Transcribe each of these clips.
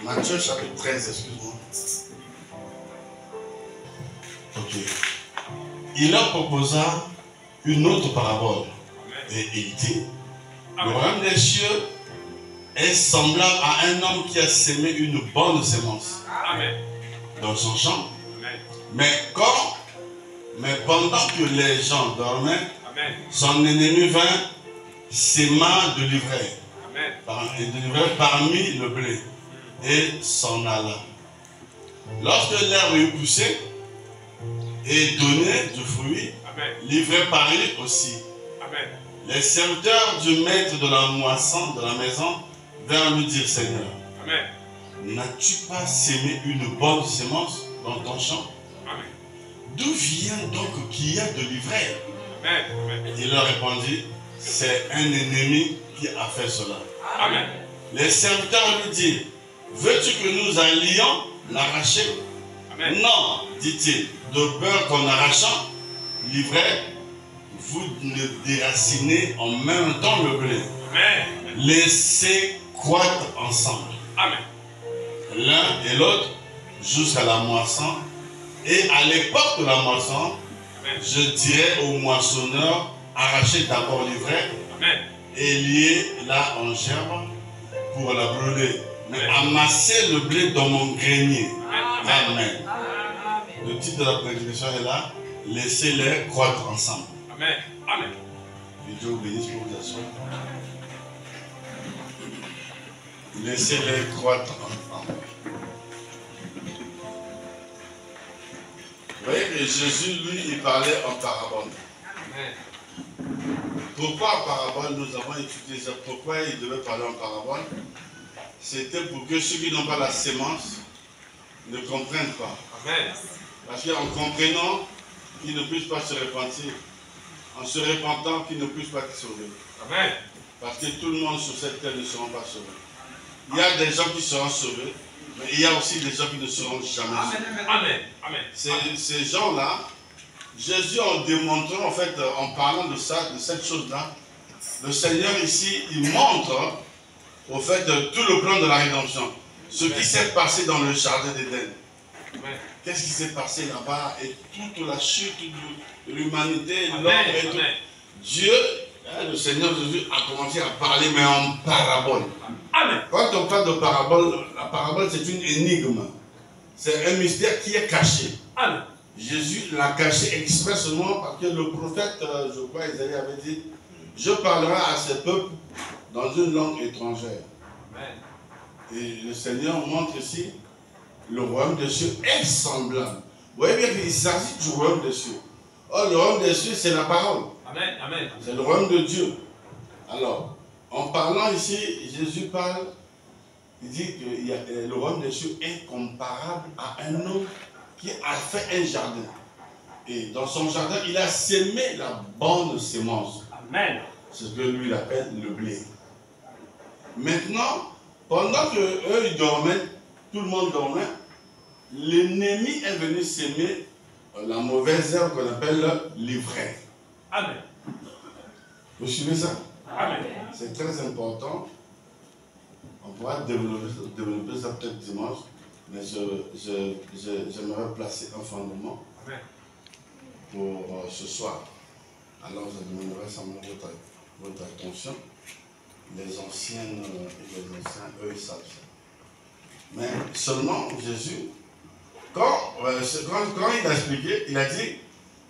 Matthieu chapitre 13, excuse-moi. Ok. Il leur proposa une autre parabole. Et il dit, le royaume des cieux est semblable à un homme qui a sémé une bonne semence dans son champ. Mais pendant que les gens dormaient, son ennemi vint s'aima de l'ivraie parmi le blé et s'en alla. Lorsque l'herbe eut poussé et donné du fruit, l'ivraie parut aussi. Les serviteurs du maître de la moisson de la maison vinrent lui dire, Seigneur, n'as-tu pas sémé une bonne semence dans ton champ? D'où vient donc qu'il y a de l'ivraie? Il leur répondit, c'est un ennemi qui a fait cela. Les serviteurs lui dirent, veux-tu que nous allions l'arracher? Non, dit-il, de peur qu'en arrachant l'ivraie, vous ne déracinez en même temps le blé. Laissez croître ensemble. L'un et l'autre jusqu'à la moisson. Et à l'époque de la moisson, je dirais aux moissonneurs, arrachez d'abord l'ivraie et liez-la en gerbe pour la brûler. Mais amassez le blé dans mon grenier. Amen. Le titre de la prédication est là. Laissez-les croître ensemble. Amen. Que Dieu vous bénisse pour vous assurer. Laissez-les croître ensemble. Vous voyez que Jésus, lui, il parlait en parabole. Pourquoi en parabole? Nous avons étudié ça. Pourquoi il devait parler en parabole? C'était pour que ceux qui n'ont pas la sémence ne comprennent pas. Parce qu'en comprenant, ils ne puissent pas se repentir. En se repentant, qu'ils ne puissent pas être sauvés. Parce que tout le monde sur cette terre ne seront pas sauvés. Il y a des gens qui seront sauvés, mais il y a aussi des gens qui ne seront jamais sauvés. Ces gens-là, Jésus en démontrant, en fait, en parlant de ça, de cette chose-là, le Seigneur ici, il montre, au fait, tout le plan de la rédemption. Ce qui s'est passé dans le jardin d'Éden. Qu'est-ce qui s'est passé là-bas et toute la chute de l'humanité, l'homme et tout. Dieu, le Seigneur Jésus a commencé à parler, mais en parabole. Quand on parle de parabole, la parabole c'est une énigme. C'est un mystère qui est caché. Jésus l'a caché expressément parce que le prophète, je crois, Isaïe avait dit, je parlerai à ce peuple dans une langue étrangère. Et le Seigneur montre ici, le royaume des cieux est semblable. Vous voyez bien qu'il s'agit du royaume des cieux. Or, le royaume des cieux, c'est la parole. C'est le royaume de Dieu. Alors, en parlant ici, Jésus parle, il dit que le royaume des cieux est comparable à un homme qui a fait un jardin. Et dans son jardin, il a sémé la bonne semence. C'est ce que lui il appelle le blé. Maintenant, pendant qu'eux ils dormaient, tout le monde dormait, l'ennemi est venu s'aimer la mauvaise herbe qu'on appelle l'ivraie. Vous suivez ça? C'est très important. On pourra développer ça peut-être dimanche, mais j'aimerais placer un fondement pour ce soir. Alors je demanderai simplement votre attention. Les anciens, eux, ils savent ça. Mais seulement Jésus, quand il a expliqué, il a dit,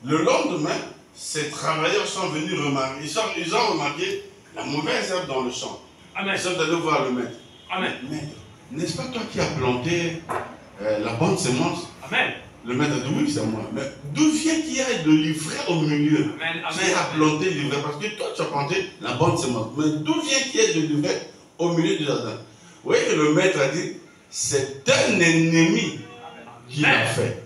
le lendemain, ces travailleurs sont venus remarquer, ils ont remarqué la mauvaise herbe dans le champ. Ils sont allés voir le maître. Maître, n'est-ce pas toi qui as planté la bonne semence? Le maître a dit, oui, c'est moi. Mais d'où vient qu'il y ait de l'ivraie au milieu? Qui a planté l'ivraie? Parce que toi, tu as planté la bonne semence. Mais d'où vient qu'il y ait de l'ivraie au milieu du jardin? Vous voyez que le maître a dit, c'est un ennemi qui l'a fait.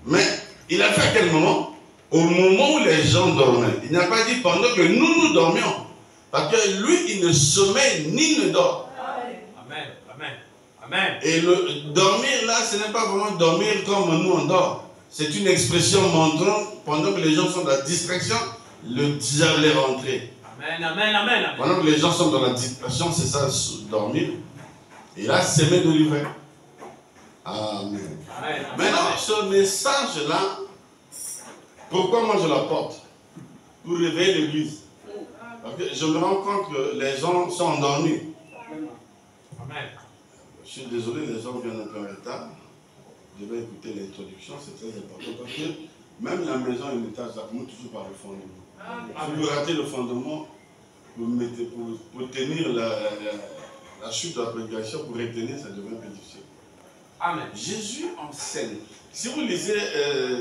Mais il a fait à quel moment? Au moment où les gens dormaient. Il n'a pas dit pendant que nous dormions. Parce que lui, il ne sommeille ni ne dort. Et le dormir là, ce n'est pas vraiment dormir comme nous on dort. C'est une expression montrant, pendant que les gens sont dans la distraction, le diable est rentré. Amen, amen, amen. Pendant que les gens sont dans la dispersion, c'est ça, dormir. Et là, s'aimer de l'hiver. Amen. Amen. Maintenant, ce message-là, pourquoi moi je l'apporte? Pour réveiller l'église. Parce que je me rends compte que les gens sont endormis. Amen. Je suis désolé, les gens viennent un peu en retard. Je vais écouter l'introduction, c'est très important. Parce que même la maison et l'étage, ça commence toujours par le fondement. Si vous ratez le fondement, pour tenir la chute de la prédication, pour retenir, ça devient un peu difficile. Amen. Jésus enseigne. Si vous lisez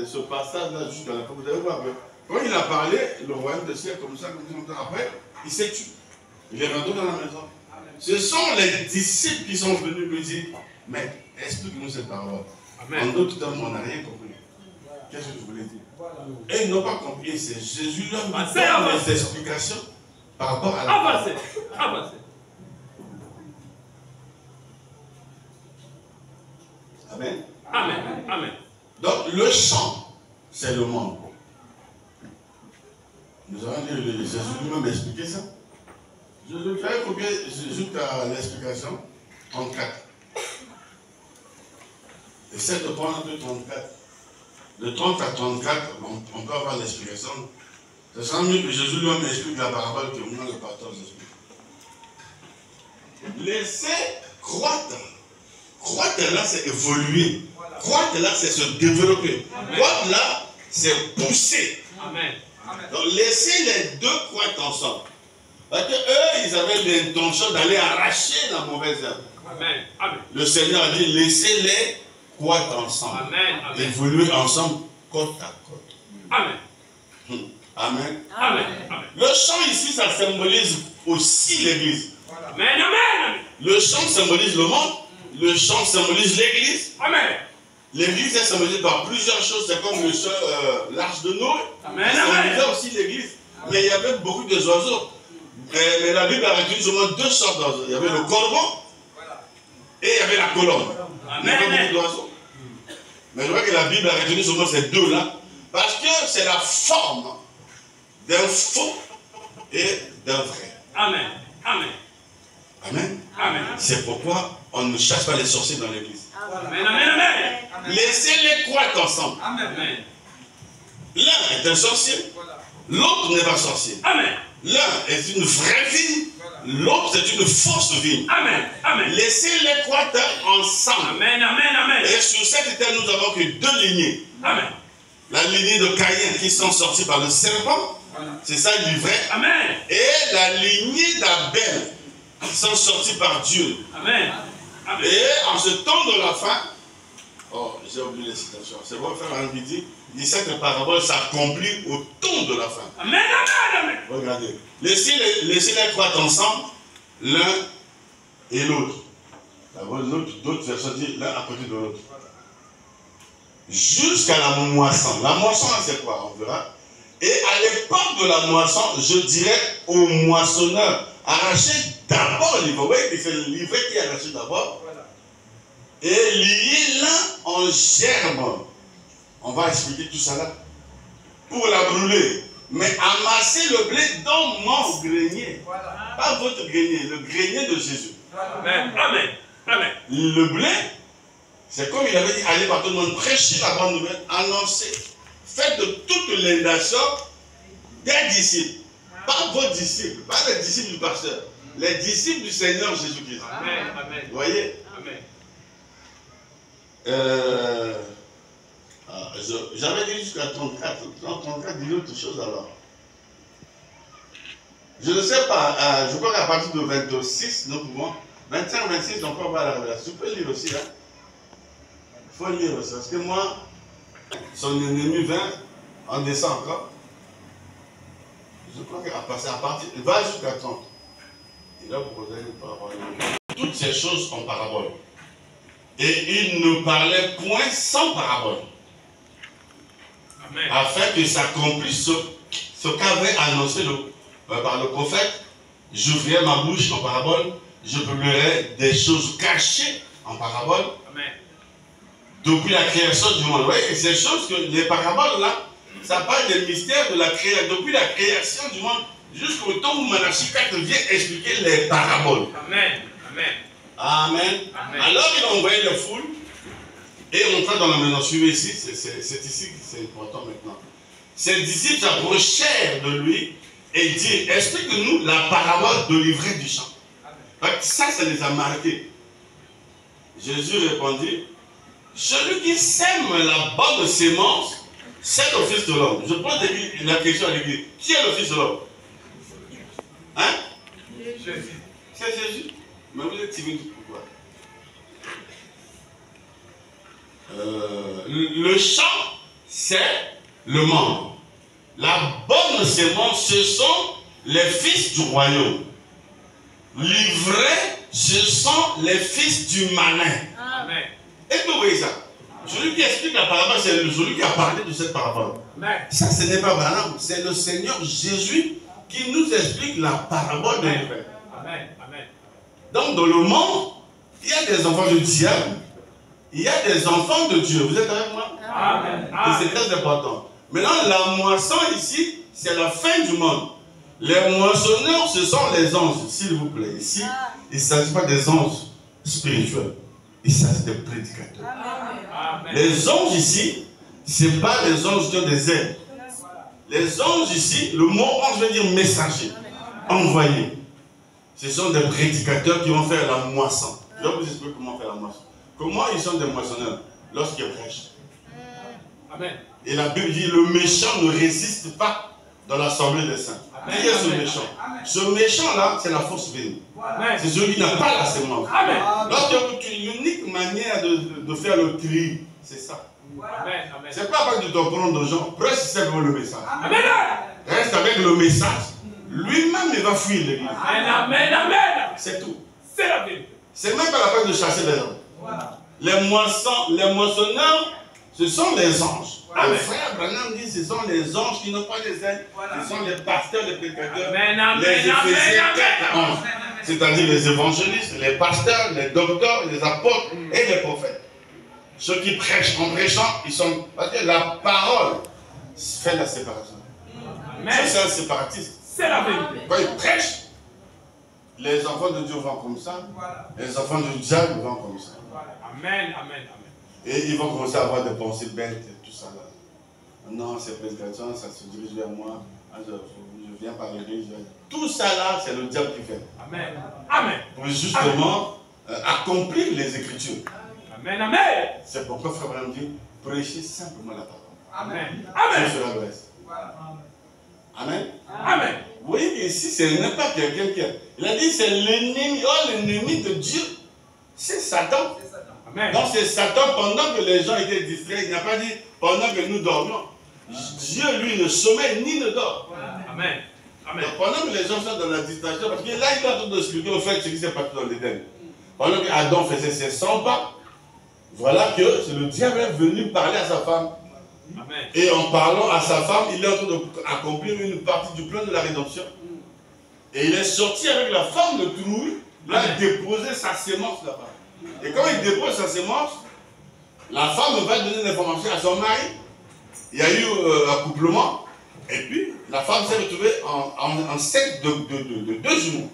ce passage-là jusqu'à la fin, vous allez voir que quand il a parlé, le royaume de ciel comme ça, après, il s'est tué. Il est rentré dans la maison. Amen. Ce sont les disciples qui sont venus lui dire, mais explique-nous cette parole. Amen. En d'autres termes, on n'a rien compris. Qu'est-ce que je voulais dire? Et ils n'ont pas compris. C'est Jésus leur donne des explications par rapport à la parole. Avancez. Amen. Amen. Amen. Donc le chant, c'est le monde. Nous allons dire, Jésus lui-même expliqué ça. Je vais copier jusqu'à l'explication 34. Essaye de prendre de 34. De 30 à 34, on peut avoir l'explication. Ce sera mieux que Jésus lui-même explique la parabole que moi, le pasteur, j'explique. Laissez croître. Croître là, c'est évoluer. Croître là, c'est se développer. Croître là, c'est pousser. Amen. Donc laissez les deux croître ensemble. Parce que eux, ils avaient l'intention d'aller arracher la mauvaise herbe. Amen. Amen. Le Seigneur a dit, laissez-les croître ensemble. Amen. Amen. Évoluer ensemble, côte à côte. Amen. Amen. Amen. Amen. Le chant ici, ça symbolise aussi l'église. Amen. Amen. Le chant symbolise le monde. Le chant symbolise l'église. Amen. L'église est symbolisée par plusieurs choses. C'est comme l'arche de Noé. Amen. Ça symbolisait aussi l'église. Mais il y avait beaucoup d'oiseaux. Mais la Bible a retenu seulement deux sortes d'oiseaux. Il y avait le corbeau et il y avait la colombe. Il y avait beaucoup d'oiseaux. Mais je vois que la Bible a retenu seulement ces deux-là. Parce que c'est la forme d'un faux et d'un vrai. Amen. Amen. Amen. Amen. C'est pourquoi on ne chasse pas les sorciers dans l'église. Amen. Amen. Amen. Laissez-les croître ensemble. Amen. L'un est un sorcier, l'autre n'est pas sorcier. Amen. L'un est une vraie vigne, l'autre c'est une fausse vigne. Amen. Amen. Laissez-les croître ensemble. Amen. Amen. Amen. Et sur cette terre, nous avons que deux lignées. Amen. La lignée de Caïn qui sont sortis par le serpent, c'est ça l'ivraie. Amen. Et la lignée d'Abel qui sont sortis par Dieu. Amen. Amen. Et en ce temps de la fin, oh, j'ai oublié les citations. C'est bon, faire un midi. Il dit cette parabole s'accomplit au temps de la fin. Amen, amen, amen. Regardez. Laissez-les croître ensemble, l'un et l'autre. D'autres versions disent l'un à côté de l'autre. Jusqu'à la moisson. La moisson, c'est quoi? On verra. Et à l'époque de la moisson, je dirais aux moissonneurs, arrachez d'abord l'ivraie. Vous voyez que c'est l'ivraie qui est arraché d'abord. Et liez l'un en germe. On va expliquer tout ça là. Pour la brûler. Mais amassez le blé dans mon grenier. Voilà. Pas votre grenier, le grenier de Jésus. Amen. Amen. Amen. Le blé, c'est comme il avait dit, allez par tout le monde, prêchez la bonne nouvelle, annoncez. Faites de toutes les nations des disciples. Pas vos disciples, pas les disciples du pasteur. Les disciples du Seigneur Jésus-Christ. Amen. Amen. Vous voyez? Amen. J'avais dit jusqu'à 34. 34 dit autre chose alors. Je ne sais pas, je crois qu'à partir de 26, nous pouvons. 25, 26, on peut avoir la révélation. Tu peux lire aussi là. Il faut lire aussi. Parce que moi, son ennemi vint, on descend encore. Je crois qu'à partir, il va jusqu'à 30. Il a proposé une parabole. Toutes ces choses en parabole. Et il ne parlait point sans parabole. Amen. Afin que s'accomplisse ce qu'avait annoncé par le prophète. J'ouvrirai ma bouche en parabole, je publierai des choses cachées en parabole. Amen. Depuis la création du monde. Vous voyez, ces choses que les paraboles là, ça parle des mystères de la création. Depuis la création du monde jusqu'au temps où Malachie 4 vient expliquer les paraboles. Amen. Amen. Amen. Amen. Alors il a envoyé la foule et entra dans la maison. Suivez ici, c'est ici que c'est important maintenant. Ses disciples s'approchèrent de lui et dirent, explique-nous la parabole de l'ivraie du champ. Ça les a marqués. Jésus répondit, celui qui sème la bonne sémence, c'est le Fils de l'homme. Je pose la question à l'église. Qui est le Fils de l'homme? Hein? Jésus. C'est Jésus. Mais vous êtes timide, pourquoi? Le champ, c'est le monde. La bonne sémence, ce sont les fils du royaume. L'ivraie, ce sont les fils du malin. Amen. Et vous voyez ça? Celui qui explique la parabole, c'est celui qui a parlé de cette parabole. Amen. Ça, ce n'est pas Branham, c'est le Seigneur Jésus qui nous explique la parabole de l'ivraie. Amen. Amen. Donc, dans le monde, il y a des enfants du diable, il y a des enfants de Dieu. Vous êtes avec moi? Amen. Et c'est très important. Maintenant, la moisson ici, c'est la fin du monde. Les moissonneurs, ce sont les anges, s'il vous plaît. Ici, il ne s'agit pas des anges spirituels. Il s'agit des prédicateurs. Amen. Les anges ici, ce n'est pas les anges qui ont des ailes. Les anges ici, le mot ange veut dire messager, envoyé. Ce sont des prédicateurs qui vont faire la moisson. Je vais vous expliquer comment faire la moisson. Comment ils sont des moissonneurs? Lorsqu'ils prêchent. Amen. Et la Bible dit, le méchant ne résiste pas dans l'assemblée des saints. Qui est ce méchant? Ce méchant-là, c'est la fausse vie. C'est celui qui n'a pas la sémence. L'unique manière de faire le tri, c'est ça. C'est pas parce que tu dois prendre aux gens, prêche simplement le message. Amen. Reste avec le message. Lui-même, il va fuir l'église. Amen. Amen. C'est tout. C'est la vérité. C'est même pas la peine de chasser les gens. Les moissonneurs, ce sont les anges. Le frère Branham dit ce sont les anges qui n'ont pas les ailes. Ce sont les pasteurs, les prédicateurs, les éphésiens, anges. C'est-à-dire les évangélistes, les pasteurs, les docteurs, les apôtres et les prophètes. Ceux qui prêchent, en prêchant, ils sont... Parce que la parole fait la séparation. C'est un séparatiste. C'est la vérité. Quand ils prêchent, les enfants de Dieu vont comme ça, les enfants du diable vont comme ça. Amen, amen, amen. Et ils vont commencer à avoir des pensées bêtes et tout ça là. Non, c'est prédication, ça se dirige vers moi. Je viens par l'église. Tout ça là, c'est le diable qui fait. Amen. Amen. Pour justement accomplir les Écritures. Amen, amen. C'est pourquoi Frère Branham dit, prêchez simplement la parole. Amen. Amen. Sur la Grèce. Amen. Amen. Vous voyez ici, ce n'est pas quelqu'un qui a... Il a dit, c'est l'ennemi, l'ennemi de Dieu, c'est Satan. Amen. Donc c'est Satan, pendant que les gens étaient distraits, il n'a pas dit pendant que nous dormions. Dieu, lui, ne sommeille ni ne dort. Amen. Amen. Donc pendant que les gens sont dans la distraction, parce que là, il est en train d'expliquer au fait ce qui s'est passé dans l'Éden. Pendant qu'Adam faisait ses 100 pas, voilà que le diable est venu parler à sa femme. Amen. Et en parlant à sa femme, il est en train d'accomplir une partie du plan de la rédemption. Et il est sorti avec la femme de trouille, il a déposé sa sémence là-bas. Et quand il dépose sa sémence, la femme va donner l'information à son mari. Il y a eu accouplement. Et puis, la femme s'est retrouvée enceinte de deux jumeaux.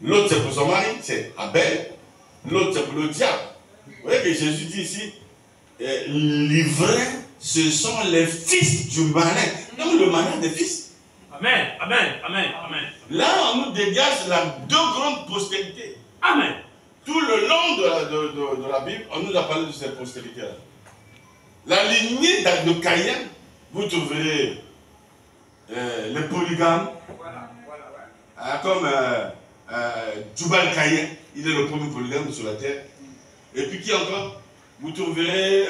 L'autre, c'est pour son mari, c'est Abel. L'autre, c'est pour le diable. Vous voyez que Jésus dit ici, l'ivraie, ce sont les fils du malin. Donc, le malin des fils. Amen. Amen. Amen. Amen. Là, on nous dégage deux grandes postérités. Amen. Tout le long de la Bible, on nous a parlé de cette postérité-là. La lignée de Caïn, vous trouverez les polygames, comme Jubal Caïn, il est le premier polygame sur la terre. Et puis qui encore? Vous trouverez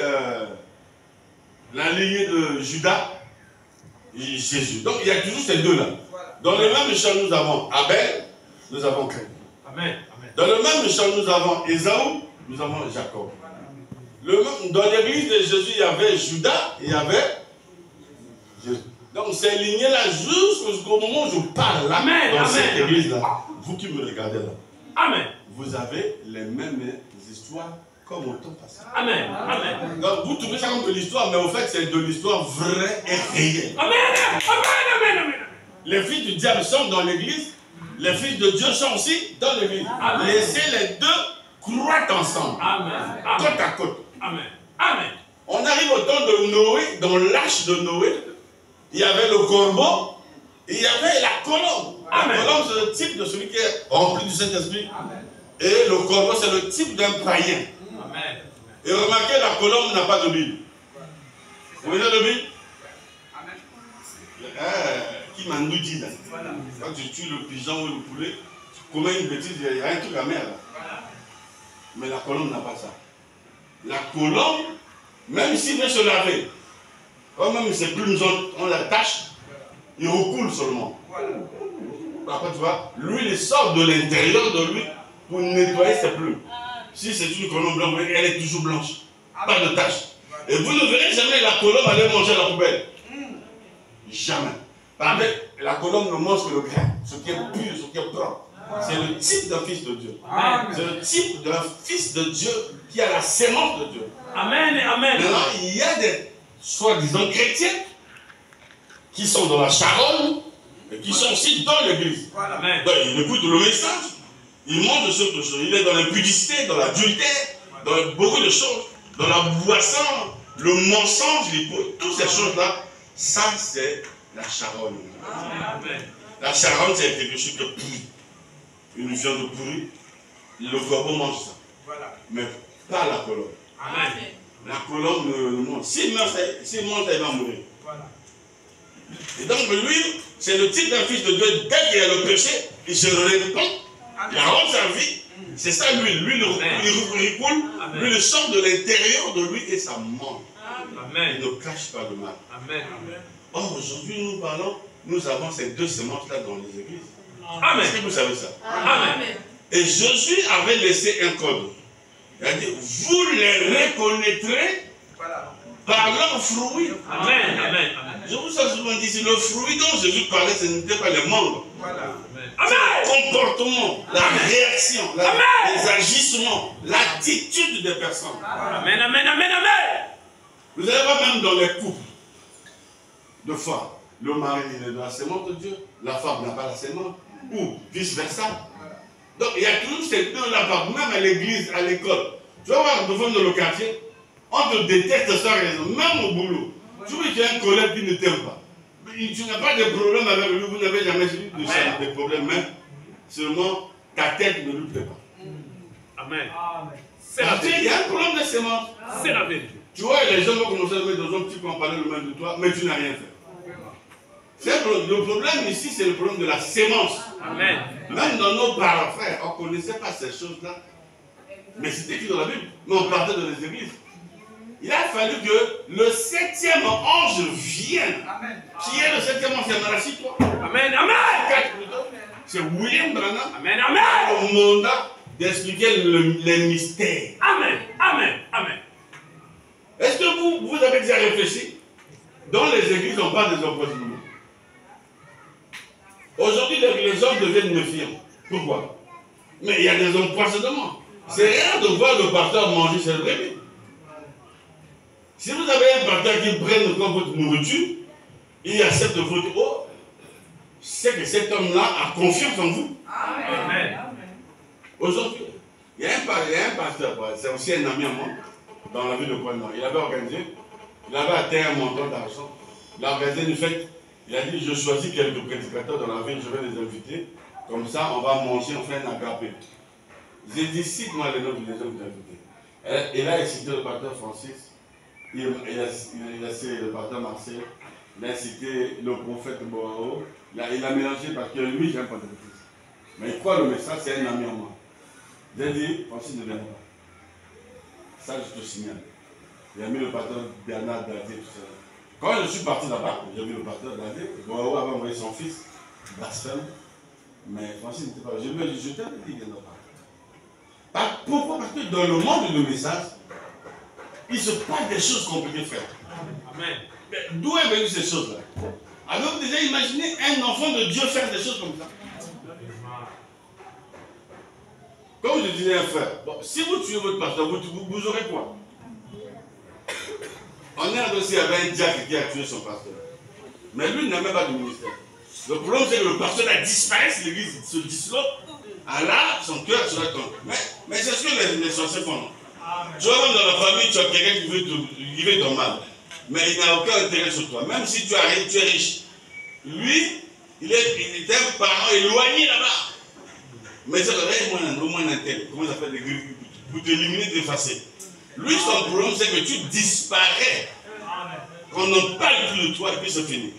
la lignée de Judas et Jésus. Donc il y a toujours ces deux-là. Dans le même champ, nous avons Abel, nous avons Caïn. Amen. Dans le même champ, nous avons Ésaü, nous avons Jacob. Dans l'église de Jésus, il y avait Judas et il y avait Jésus. Donc ces lignées-là, jusqu'au moment où je parle là, dans cette église-là, vous qui me regardez là, Amen. vous avez les mêmes histoires comme au temps passé. Amen. Amen. Donc vous trouvez ça comme de l'histoire, mais au fait c'est de l'histoire vraie et réelle. Amen. Amen. Amen. Amen. Les fils du diable sont dans l'église. Les fils de Dieu sont aussi dans l'église. Laissez les deux croître ensemble. Amen. Côte à côte. Amen. Amen. On arrive au temps de Noé. Dans l'arche de Noé, il y avait le corbeau. Et il y avait la colombe. La colombe, c'est le type de celui qui est rempli du Saint-Esprit. Et le corbeau, c'est le type d'un païen. Amen. Et remarquez, la colombe n'a pas de bile. Vous voyez le bile? Qui m'a nous dit là. Quand tu tues le pigeon ou le poulet, tu commets une bêtise, il y a un truc à mer là. Mais la colombe n'a pas ça. La colombe, même s'il veut se laver, quand même ses plumes on la tâche, il recoule seulement. Après tu vois, l'huile sort de l'intérieur de lui pour nettoyer ses plumes. Si c'est une colombe blanche, elle est toujours blanche. Pas de tache. Et vous ne verrez jamais la colombe aller manger à la poubelle. Jamais. Parce que la colombe ne mange que le grain, ce qui est pur, ce qui est propre. C'est le type d'un fils de Dieu. C'est le type d'un fils de Dieu qui a la sémence de Dieu. Amen et amen. Maintenant, il y a des soi-disant chrétiens qui sont dans la charogne et qui sont aussi dans l'église. Donc, il écoute le message, il mange de ce que il est dans l'impudicité, dans l'adultère, dans beaucoup de choses, dans la boisson, le mensonge, toutes ces choses-là, ça c'est la charogne. La charogne, c'est quelque chose de pourri. Une viande pourrie, le corbeau mange ça. Mais pas la colombe. La colombe ne mange. S'il mange, elle va mourir. Et donc lui, c'est le type d'un fils de Dieu. Dès qu'il y a le péché, il se répand, il rend sa vie. C'est ça l'huile. L'huile recoule, l'huile sort de l'intérieur de lui et ça mange. Il ne cache pas le mal. Or, aujourd'hui, nous parlons, nous avons ces deux semences-là dans les églises. Est-ce que vous savez ça? Et Jésus avait laissé un code. Il a dit, vous les reconnaîtrez par leurs fruits. Je vous ai souvent dit, le fruit dont Jésus parlait, ce n'était pas les membres. C'est le comportement, la réaction, les agissements, l'attitude des personnes. Amen, amen, amen, amen. Vous allez voir même dans les couples de femmes. Le mari est de la sémence de Dieu, la femme n'a pas la sémence, ou vice-versa. Donc il y a toujours ces deux-là, même à l'église, à l'école. Tu vas voir, devant le quartier, on te déteste sans raison, même au boulot. Tu vois, tu as un collègue qui ne t'aime pas. Tu n'as pas de problème avec lui, vous n'avez jamais eu de problème, mais seulement ta tête ne lui plaît pas. Amen. Il y a un problème de sémence. C'est la vérité. Tu vois, les gens vont commencer à mettre dans un petit qu'on parlait le même de toi, mais tu n'as rien fait. Le problème ici, c'est le problème de la sémence. Amen. Même dans nos parents frères, on ne connaissait pas ces choses-là. Mais c'était écrit dans la Bible. Mais on partait dans les églises. Il a fallu que le 7e ange vienne. Amen. Qui est le 7e ange? C'est Malachi 3. Amen. Amen. C'est William Branham. Amen. Amen. Au mandat d'expliquer les mystères. Amen. Amen. Amen. Est-ce que vous avez déjà réfléchi? Dans les églises, on parle des empoisonnements. Aujourd'hui, les hommes deviennent méfiants. Pourquoi? Mais il y a des empoisonnements. C'est rare de voir le pasteur manger ses brebis. Si vous avez un pasteur qui prenne comme votre nourriture, il accepte votre eau, c'est que cet homme-là a confiance en vous. Amen. Aujourd'hui, il y a un pasteur, c'est aussi un ami à moi, dans la ville de Pointe-Noire. Il avait atteint un montant d'argent. Il a organisé une fête. Il a dit, je choisis quelques prédicateurs dans la ville, je vais les inviter. Comme ça, on va manger, on fait un agapé. J'ai dit, cite-moi les noms des gens que j'ai invités. Et là, il citait le pasteur Francis, il a cité le pasteur Marcel, il a cité le prophète Boao. Il a mélangé parce que lui, j'aime pas de bêtises. Mais il croit le message, c'est un ami en moi. J'ai dit, Francis ne vient pas. Ça, je te signale. Il a mis le pasteur Bernard Dadé, tout ça. Quand je suis parti là-bas, j'ai vu le pasteur Dadé, Boao avait envoyé son fils, blasphème. Mais Francis n'était pas là. Je lui ai dit, je t'avais dit qu'il ne vient pas. Pourquoi? Parce que dans le monde du message, il se passe des choses compliquées, frère. Amen. D'où est venue ces choses-là? Avez-vous déjà imaginé un enfant de Dieu faire des choses comme ça? Comme je disais à un frère, bon, si vous tuez votre pasteur, vous aurez quoi? On est adossé avec un diacre qui a tué son pasteur. Mais lui, il n'a même pas de ministère. Le problème, c'est que le pasteur a disparu, l'église se disloque. Allah, son cœur sera tombé. Mais c'est ce que les sorciers font. Tu vois, même dans la famille, tu as quelqu'un qui veut ton mal. Mais il n'a aucun intérêt sur toi. Même si tu arrives, tu es riche. Lui, il est un parent éloigné là-bas. Mais c'est vrai, au moins un tel. Comment ça s'appelle? Pour t'éliminer, t'effacer. Lui, son problème, c'est que tu disparais. Qu'on n'en parle plus de toi et puis c'est fini.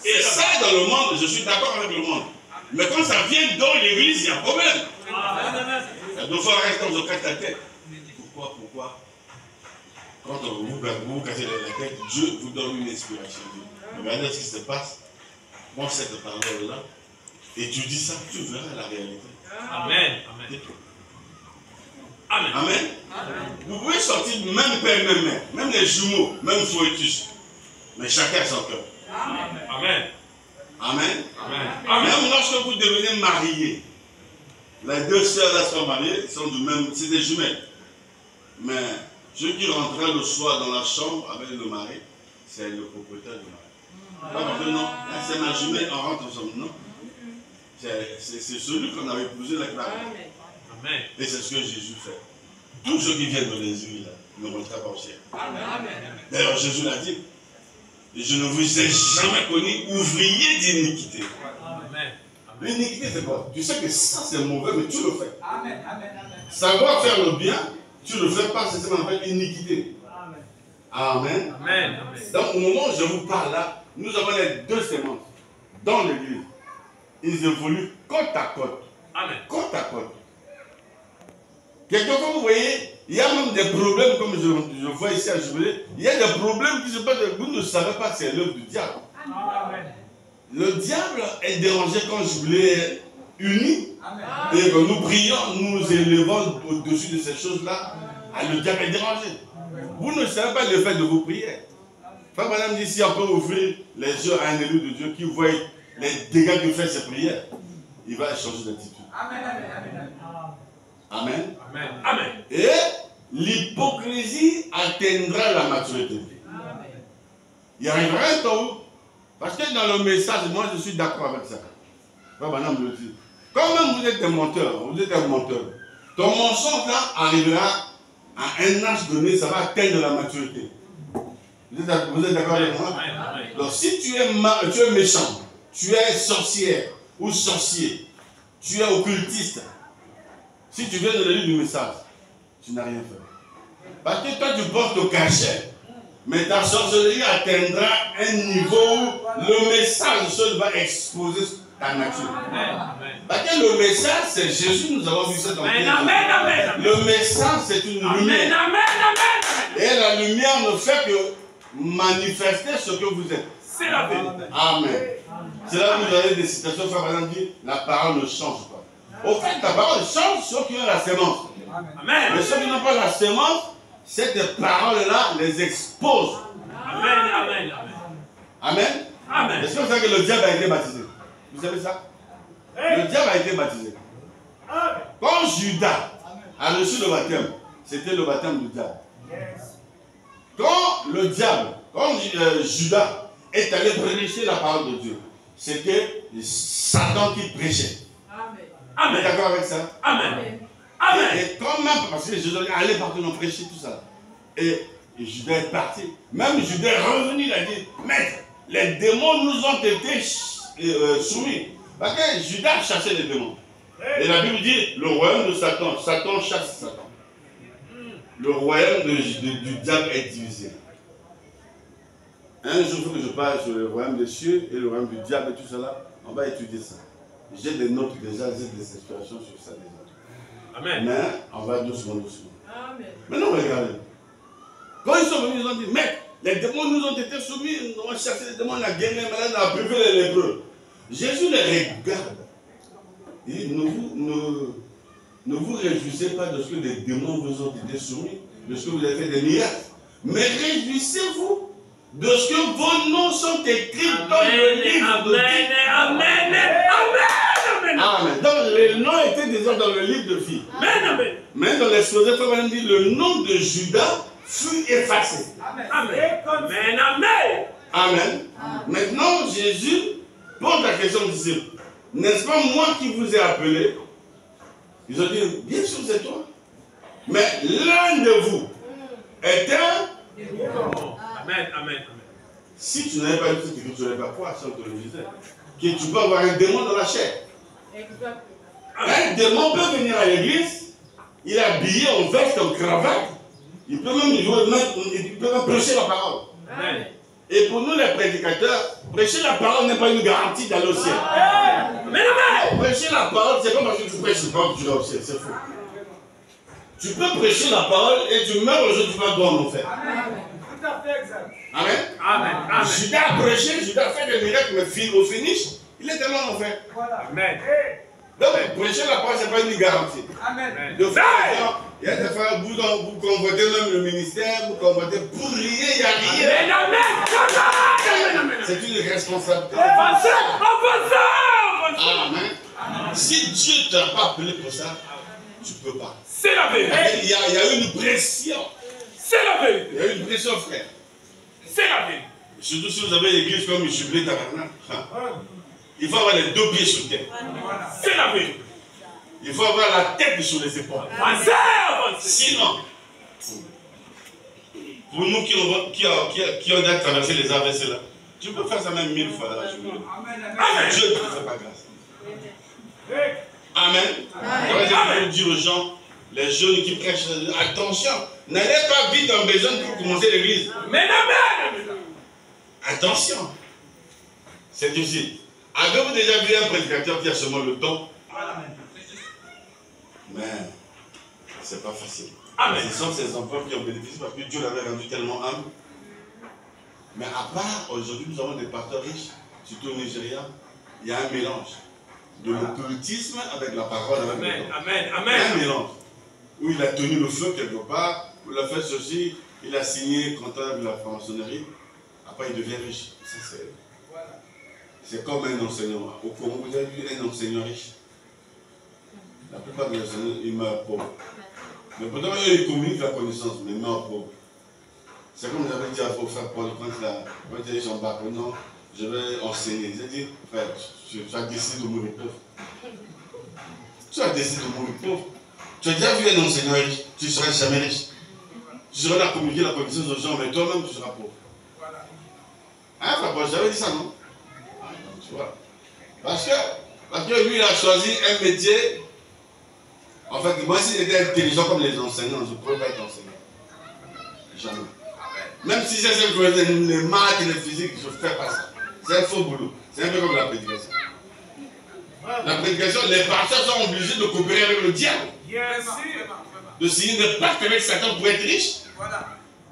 Et ça, dans le monde, je suis d'accord avec le monde. Mais quand ça vient dans l'église, il y a un problème. Il y a deux fois reste quand on casse la tête. Pourquoi? Quand vous cassez la tête, Dieu vous donne une inspiration. Regardez ce qui se passe. Prends cette parole-là et tu dis ça, tu verras la réalité. Amen. Amen. Amen. Vous pouvez sortir même père, même mère, même les jumeaux, même Foetus. Mais chacun a son cœur. Amen. Amen. Amen. Même lorsque vous devenez mariés, les deux sœurs là sont mariées, sont du même, c'est des jumelles. Mais celui qui rentrera le soir dans la chambre avec le mari, c'est le propriétaire du mari. Pas parce que non, c'est ma jumelle, on rentre ensemble. Non. C'est celui qu'on avait épousé la classe. Amen. Et c'est ce que Jésus fait. Tous ceux qui viennent dans les îles ne rentreront pas au ciel. D'ailleurs, Jésus l'a dit. Je ne vous ai jamais connu ouvrier d'iniquité. L'iniquité, c'est quoi? Tu sais que ça, c'est mauvais, mais tu le fais. Savoir faire le bien, tu ne le fais pas, c'est ce qu'on appelle iniquité. Amen. Donc, au moment où je vous parle là, nous avons les deux semences dans l'église. Ils évoluent côte à côte. Côte à côte. Quelquefois, vous voyez, il y a même des problèmes, comme je vois ici à Jubilé, il y a des problèmes qui se passent, vous ne savez pas que c'est l'œuvre du diable. Le diable est dérangé quand Jubilé est uni, et que nous prions, nous élevons au-dessus de ces choses-là, le diable est dérangé. Vous ne savez pas le fait de vos prières. Frère Madame dit, si on peut ouvrir les yeux à un élu de Dieu qui voit les dégâts que fait ses prières, il va changer d'attitude. Amen. Et l'hypocrisie atteindra la maturité. Il arrivera un temps où, parce que dans le message, moi je suis d'accord avec ça. Frère Madame me le dit. Quand même vous êtes un menteur, ton mensonge là arrivera à un âge donné, ça va atteindre la maturité. Vous êtes d'accord avec moi? Donc si tu es méchant, tu es sorcière ou sorcier, tu es occultiste, si tu viens de lire du message, tu n'as rien fait. Parce que toi tu portes au cachet, mais ta sorcellerie atteindra un niveau où le message seul va exposer ta nature. Parce que le message c'est Jésus, nous avons vu ça dans le texte. Le message c'est une lumière. Et la lumière ne fait que manifester ce que vous êtes. C'est la vérité. Amen. C'est là que vous avez des citations, frère Madame dit, la parole ne change pas. Au fait, la parole change ceux qui ont la sémence. Amen. Mais ceux qui n'ont pas la sémence, cette parole-là les expose. Amen. Amen. Est-ce que vous savez que le diable a été baptisé? Vous savez ça? Le diable a été baptisé. Quand Judas a reçu le baptême, c'était le baptême du diable. Quand le diable, quand Judas est allé prêcher la parole de Dieu, c'était Satan qui prêchait. Vous êtes d'accord avec ça? Amen. Et quand même, parce que Jésus allait partout dans prêcher tout ça. Et Judas est parti. Même Judas est revenu, il a dit, maître, les démons nous ont été soumis. Parce que Judas chassait les démons. Et la Bible dit, le royaume de Satan, Satan chasse Satan. Le royaume du diable est divisé. Un jour, il faut que je parle sur le royaume des cieux et le royaume du diable et tout cela. On va étudier ça. J'ai des notes déjà, j'ai des situations sur ça déjà. Amen. Mais on va doucement. Amen. Maintenant, regardez. Quand ils sont venus, ils ont dit, mec, les démons nous ont été soumis, nous avons cherché les démons, on a guéri les malades, on a privé les lépreux. Jésus les regarde. Il dit, ne vous réjouissez pas de ce que les démons vous ont été soumis, de ce que vous avez fait des miracles, mais réjouissez-vous de ce que vos noms sont écrits dans le livre de vie. Amen. Donc les noms étaient déjà dans le livre de vie. Mais dans l'exposé, il dit le nom de Judas fut effacé. Amen. Maintenant Jésus pose la question aux disciples. N'est-ce pas moi qui vous ai appelé? Ils ont dit, bien sûr c'est toi. Mais l'un de vous est un démon. Amen, amen. Si tu n'avais pas dit que tu n'avais pas quoi, ça on te le disait. Que tu peux avoir un démon dans la chair. Un démon peut venir à l'église, il est habillé en veste, en cravate, il peut même prêcher la parole. Amen. Et pour nous les prédicateurs, prêcher la parole n'est pas une garantie d'aller au ciel. Amen, amen. Prêcher la parole, c'est comme parce que tu prêches la parole que tu vas au ciel, c'est faux. Tu peux prêcher la parole et tu meurs le jour où tu vas dans l'enfer. Tout à fait exact. Amen. Amen. Amen. Judas a prêché, Judas a fait des miracles, mais au finish, il est tellement en enfer. Voilà. Amen. Donc, prêcher la parole, ce n'est pas une garantie. Amen. De fois, il y a des fois, vous convoitez même le ministère, vous convoitez pour rien, il n'y a rien. Amen. C'est une responsabilité. Avancez. Amen. Si Dieu ne t'a pas appelé pour ça, tu ne peux pas. C'est la vérité. Il y a une pression. C'est la vérité. Il y a une pression, frère. C'est la vérité. Surtout si vous avez l'église comme Jubilé Tabernacle. Il faut avoir les deux pieds sur terre. C'est la vérité. Il faut avoir la tête sur les épaules. Avancez. Sinon, pour nous qui ont déjà traversé les AVC là, tu peux faire ça même 1000 fois dans la journée. Dieu ne te fait pas grâce. Amen. Je veux dire aux gens, les jeunes qui prêchent, attention, n'allez pas vite en besoin pour commencer l'église. Amen. Attention. C'est difficile. Avez-vous déjà vu un prédicateur qui a seulement le temps? Mais c'est pas facile. Amen. Ce sont ces enfants qui ont bénéficié parce que Dieu l'avait rendu tellement humble. Mais à part, aujourd'hui, nous avons des pasteurs riches, surtout au Nigeria, il y a un mélange de l'occultisme avec la parole. Avec Amen. Il y a un mélange où il a tenu le feu quelque part, où il a fait ceci, il a signé contrat avec la franc-maçonnerie, après il devient riche. Ça, c'est comme un enseignant. Au Congo, vous avez vu un enseignant riche. La plupart des enseignants, ils meurent pauvres. Mais pourtant, eux, ils communiquent la connaissance, mais ils meurent pauvres. C'est comme j'avais dit à vos frères Paul, quand il a dit Jean-Baptiste, non, je vais enseigner. J'ai dit, frère, tu as décidé de mourir pauvre. Tu as décidé de mourir pauvre. Tu as déjà vu un enseignant riche, tu ne seras jamais riche. Tu seras là à communiquer la connaissance aux gens, mais toi-même, tu seras pauvre. Hein, frère Paul, j'avais dit ça, non? Tu vois. Parce que lui, il a choisi un métier. En fait, moi, si j'étais intelligent comme les enseignants, je ne pourrais pas être enseignant. Jamais. Même si c'est celle que les maths et les physiques, je ne fais pas ça. C'est un faux boulot. C'est un peu comme la prédication. La prédication, les pasteurs sont obligés de coopérer avec le diable. De signer des pactes avec Satan pour être riche.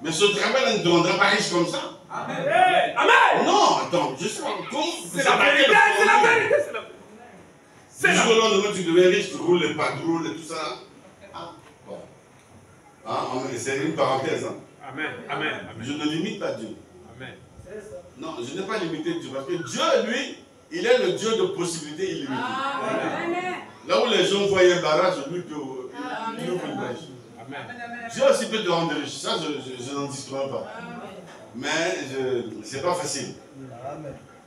Mais ce travail ne te rendra pas riche comme ça. Amen. Non, attends, je sais pas comment. C'est la vérité. C'est la vérité. Du jour au lendemain, tu deviens riche, tu roules les patrouilles et tout ça. Ah, bon. C'est une parenthèse. Hein. Amen. Je ne limite pas Dieu. Amen. Non, je n'ai pas limité Dieu parce que Dieu, lui, il est le Dieu de possibilités illimitées. Amen. Là où les gens voient un barrage, lui peut ouvre une brèche. Dieu aussi peut te rendre riche. Ça, je n'en discute pas. Mais c'est pas facile.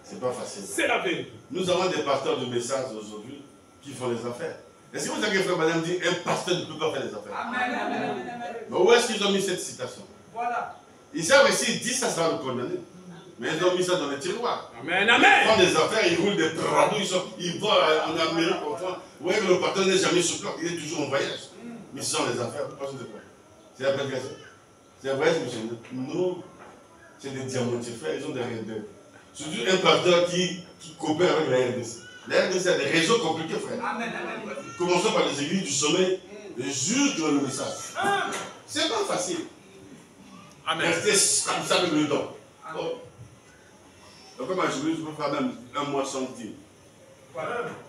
C'est pas facile. C'est la vérité. Nous avons des pasteurs de messages aujourd'hui qui font les affaires. Est-ce que vous avez frère madame dit un pasteur ne peut pas faire les affaires? Amen. Mais où est-ce qu'ils ont mis cette citation? Voilà. Ils savent que s'ils disent ça, ça va le condamner. Mais ils ont mis ça dans les tiroirs. Amen. Ils font des affaires, ils roulent des Prado, ils vont en Amérique, enfin. Vous voyez que le pasteur n'est jamais sur place, il est toujours en voyage. Mais ce sont les affaires, c'est la prédication. C'est un voyage, monsieur. Non, c'est des diamantiers frères, ils ont des RDC. Surtout un pasteur qui coopère avec la RDC. La RDC a des réseaux compliqués, frère. Commençons par les églises du sommet, jusqu'à le message. C'est pas facile. Rester comme ça avec le don. Donc, comme je peux faire même un mois sans dîme.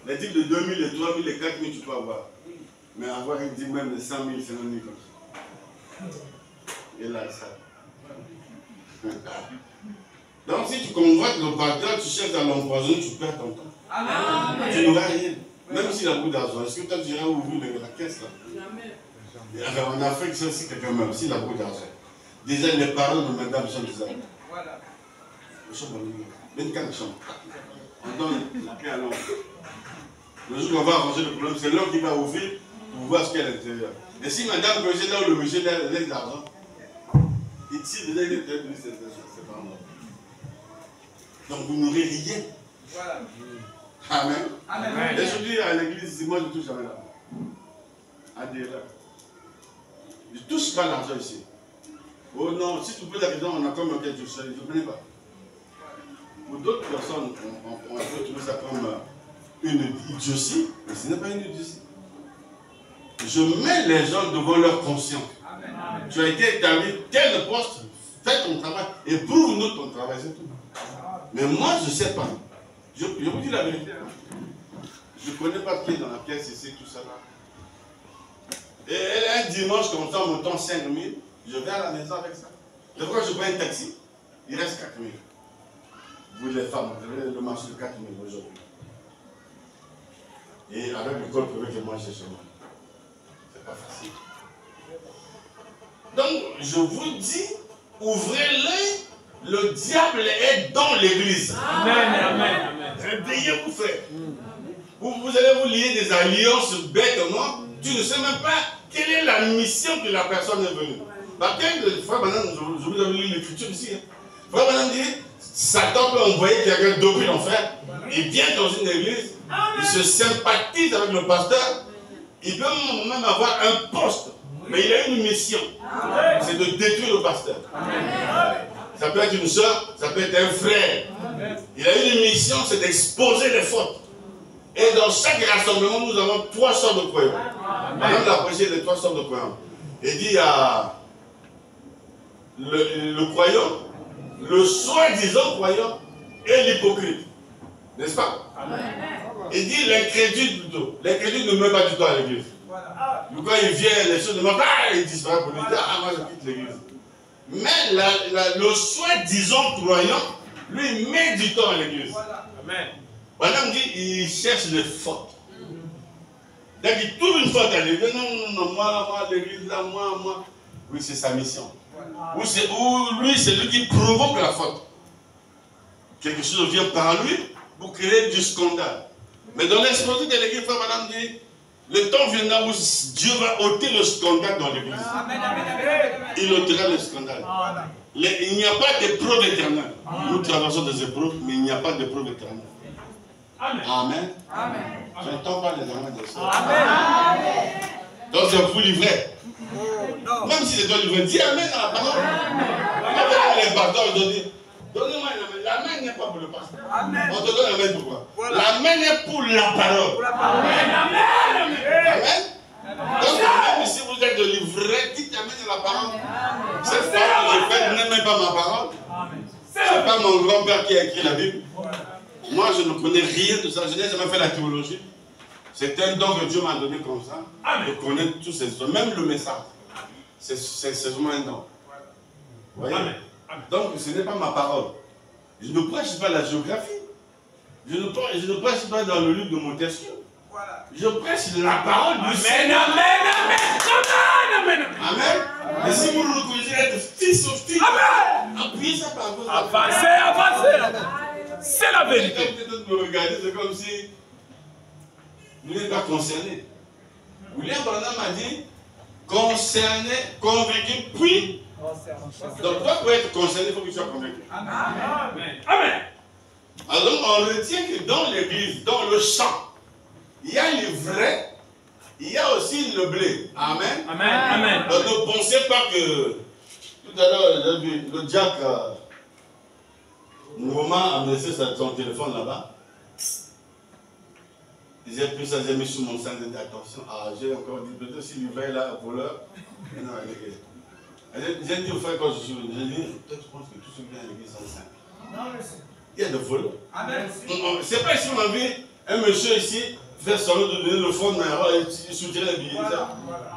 Les dîmes de 2000, les 3000, les 4000, tu peux avoir. Mais avoir une dîme même de 100 000, 50 000. Et là, ça. Donc, si tu convoites le pasteur, tu cherches à l'empoisonner, tu perds ton temps. Amen. Tu n'auras rien. Même s'il a beaucoup d'argent. Est-ce que toi, tu iras ouvrir la caisse là? Jamais. En Afrique, c'est aussi quelqu'un même, s'il a beaucoup d'argent. Déjà, les parents de madame sont des amis. Voilà. On donne la clé à l'homme. Le jour qu'on va arranger le problème, c'est l'homme qui va ouvrir pour voir ce qu'il y a à l'intérieur. Et si madame que là où le monsieur laisse l'argent, il tire déjà, il est c'est pas normal. Donc vous n'aurez rien. Voilà. Amen. Amen. Et je dis à l'église, si moi je ne touche jamais là. Adhérez. Je ne touche pas l'argent ici. Oh non, si tu poses la question, on a comme un quelque chose, je ne connais pas. Pour d'autres personnes, on peut trouver ça comme une idiotie, mais ce n'est pas une idiotie. Je mets les gens devant leur conscience. Amen. Tu as été établi tel poste, fais ton travail et prouve-nous ton travail, c'est tout. Mais moi, je ne sais pas. Je vous dis la vérité. Je ne connais pas qui est dans la pièce ici, tout ça là. Et un dimanche, comme ça, en montant 5 000, je vais à la maison avec ça. De fois, je prends un taxi, il reste 4 000. Vous les femmes, vous avez le marché de 4 000 aujourd'hui. Et avec le col privé que moi j'ai chez moi. C'est pas facile. Donc, je vous dis, ouvrez l'œil, le diable est dans l'église. Amen, amen, amen. Réveillez-vous, frère. Vous allez vous lier des alliances bêtement. Tu ne sais même pas quelle est la mission que la personne est venue. Parce que, frère Banane, je vous avais lu l'écriture ici. Frère Banane dit, Satan peut envoyer quelqu'un d'aucun enfer. Il vient dans une église, il se sympathise avec le pasteur, il peut même avoir un poste, mais il a une mission. C'est de détruire le pasteur. Ça peut être une soeur, ça peut être un frère. Il a une mission, c'est d'exposer les fautes. Et dans chaque rassemblement, nous avons 3 sortes de croyants. Madame l'a prêché les 3 sortes de croyants. Il dit à le croyant, le soi-disant croyant et l'hypocrite. N'est-ce pas? Il dit l'incrédule plutôt. L'incrédule ne met pas du temps à l'église. Quand il vient, les choses demandent, il disparaît pour lui dire, moi je quitte l'église. Mais le soi-disant croyant, lui, il met du temps à l'église. Amen. Madame dit, il cherche les fautes. Donc il trouve une faute à l'église. Non, moi, l'église, là, moi. Oui, c'est sa mission. Ou lui, c'est lui qui provoque la faute. Quelque chose vient par lui pour créer du scandale. Mais dans l'exposé de l'église, madame dit, le temps viendra où Dieu va ôter le scandale dans l'église. Il ôtera le scandale. Il n'y a pas d'épreuve éternelle. Nous traversons des épreuves, mais il n'y a pas d'épreuve éternelle. Amen. Amen. Je n'entends pas les amens de ça. Amen. Donc je vous livrer. Même si je dois livrer, dis Amen à la parole. Amen. Les pasteurs ont dit, donnez-moi une main. La main n'est pas pour le pasteur. On te donne la main pourquoi? La main est pour la parole. Amen. Amen. Donc même si vous êtes de livrer, dites Amen à la parole. Cette parole que je fais n'est même pas ma parole. Ce n'est pas mon grand-père qui a écrit la Bible. Moi, je ne connais rien de ça. Je n'ai jamais fait la théologie. C'est un don que Dieu m'a donné comme ça. De connaître tous ces choses. Même le message. C'est seulement un don. Vous voyez? Donc, ce n'est pas ma parole. Je ne prêche pas la géographie. Je ne prêche pas dans le livre de Montesquieu. Je prêche la parole du Seigneur. Amen. Amen. Et si vous reconnaissez être fils ou fille, appuyez ça par vous. Avancez. C'est la vérité. Quand vous me regardez, c'est comme si vous n'êtes pas concerné. William Branham a dit concerné, convaincu, puis. Donc, toi, pour être concerné, il faut que tu sois convaincu. Amen. Amen. Alors, on retient que dans l'église, dans le champ, il y a le vrai, il y a aussi le blé. Amen. Amen. Amen. Donc, ne pensez pas que tout à l'heure, j'ai vu le diacre. Maman a laissé son téléphone là-bas. J'ai pris ça, j'ai mis sur mon sein, j'ai dit attention. J'ai encore dit, peut-être s'il veille là, voleur. J'ai dit au frère quand je suis venu, j'ai dit, toi tu penses que tout ce qui vient à l'église sont saints. Il y a des voleurs. C'est pas ici on a vu un monsieur ici faire son nom de donner le fond de ma et soutirer les billets.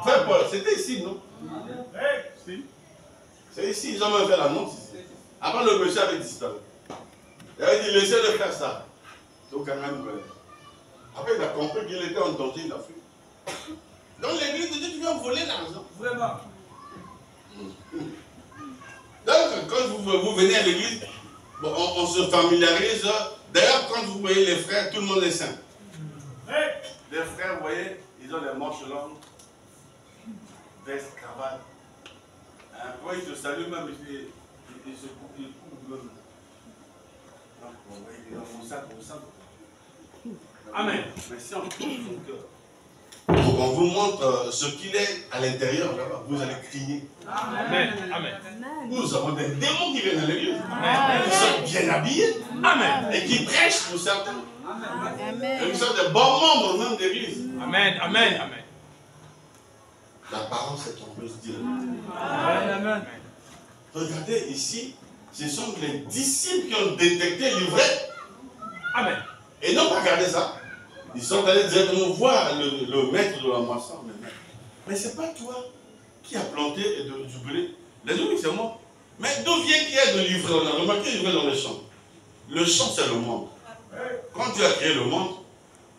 Frère Paul, c'était ici, non? C'est ici, ils ont même fait l'annonce ici. Après le monsieur avait disparu. Il avait dit, laissez-le faire ça. Donc, quand même, après, il a compris qu'il était en danger, il a fui. Dans l'église de Dieu, tu viens voler l'argent. Vraiment. Donc, quand vous venez à l'église, bon, on se familiarise D'ailleurs, quand vous voyez les frères, tout le monde est saint. Les frères, vous voyez, ils ont les manches longues, veste, cravate. Quand ils se saluent même, ils se coupent même. Donc, vous voyez, ils ont ça comme ça. Amen. Mais si on touche son cœur, donc on vous montre ce qu'il est à l'intérieur, là-bas, vous allez crier. Amen. Amen. Nous avons des démons qui viennent à l'église, qui sont bien habillés. Amen. Et qui prêchent pour certains. Amen. Et qui sont des bons membres même d'église. Amen. Amen. Amen. La parole s'est trompeuse, dit le Amen. Regardez ici, ce sont les disciples qui ont détecté l'ivraie. Amen. Et non pas regarder ça. Ils sont allés directement voir le maître de la moisson. Mais ce n'est pas toi qui as planté et de jubilé. Les gens disent c'est moi. Mais d'où vient qu'il y a de l'ivraie? On a remarqué l'ivraie dans le champ. Le champ, c'est le monde. Quand Dieu a créé le monde,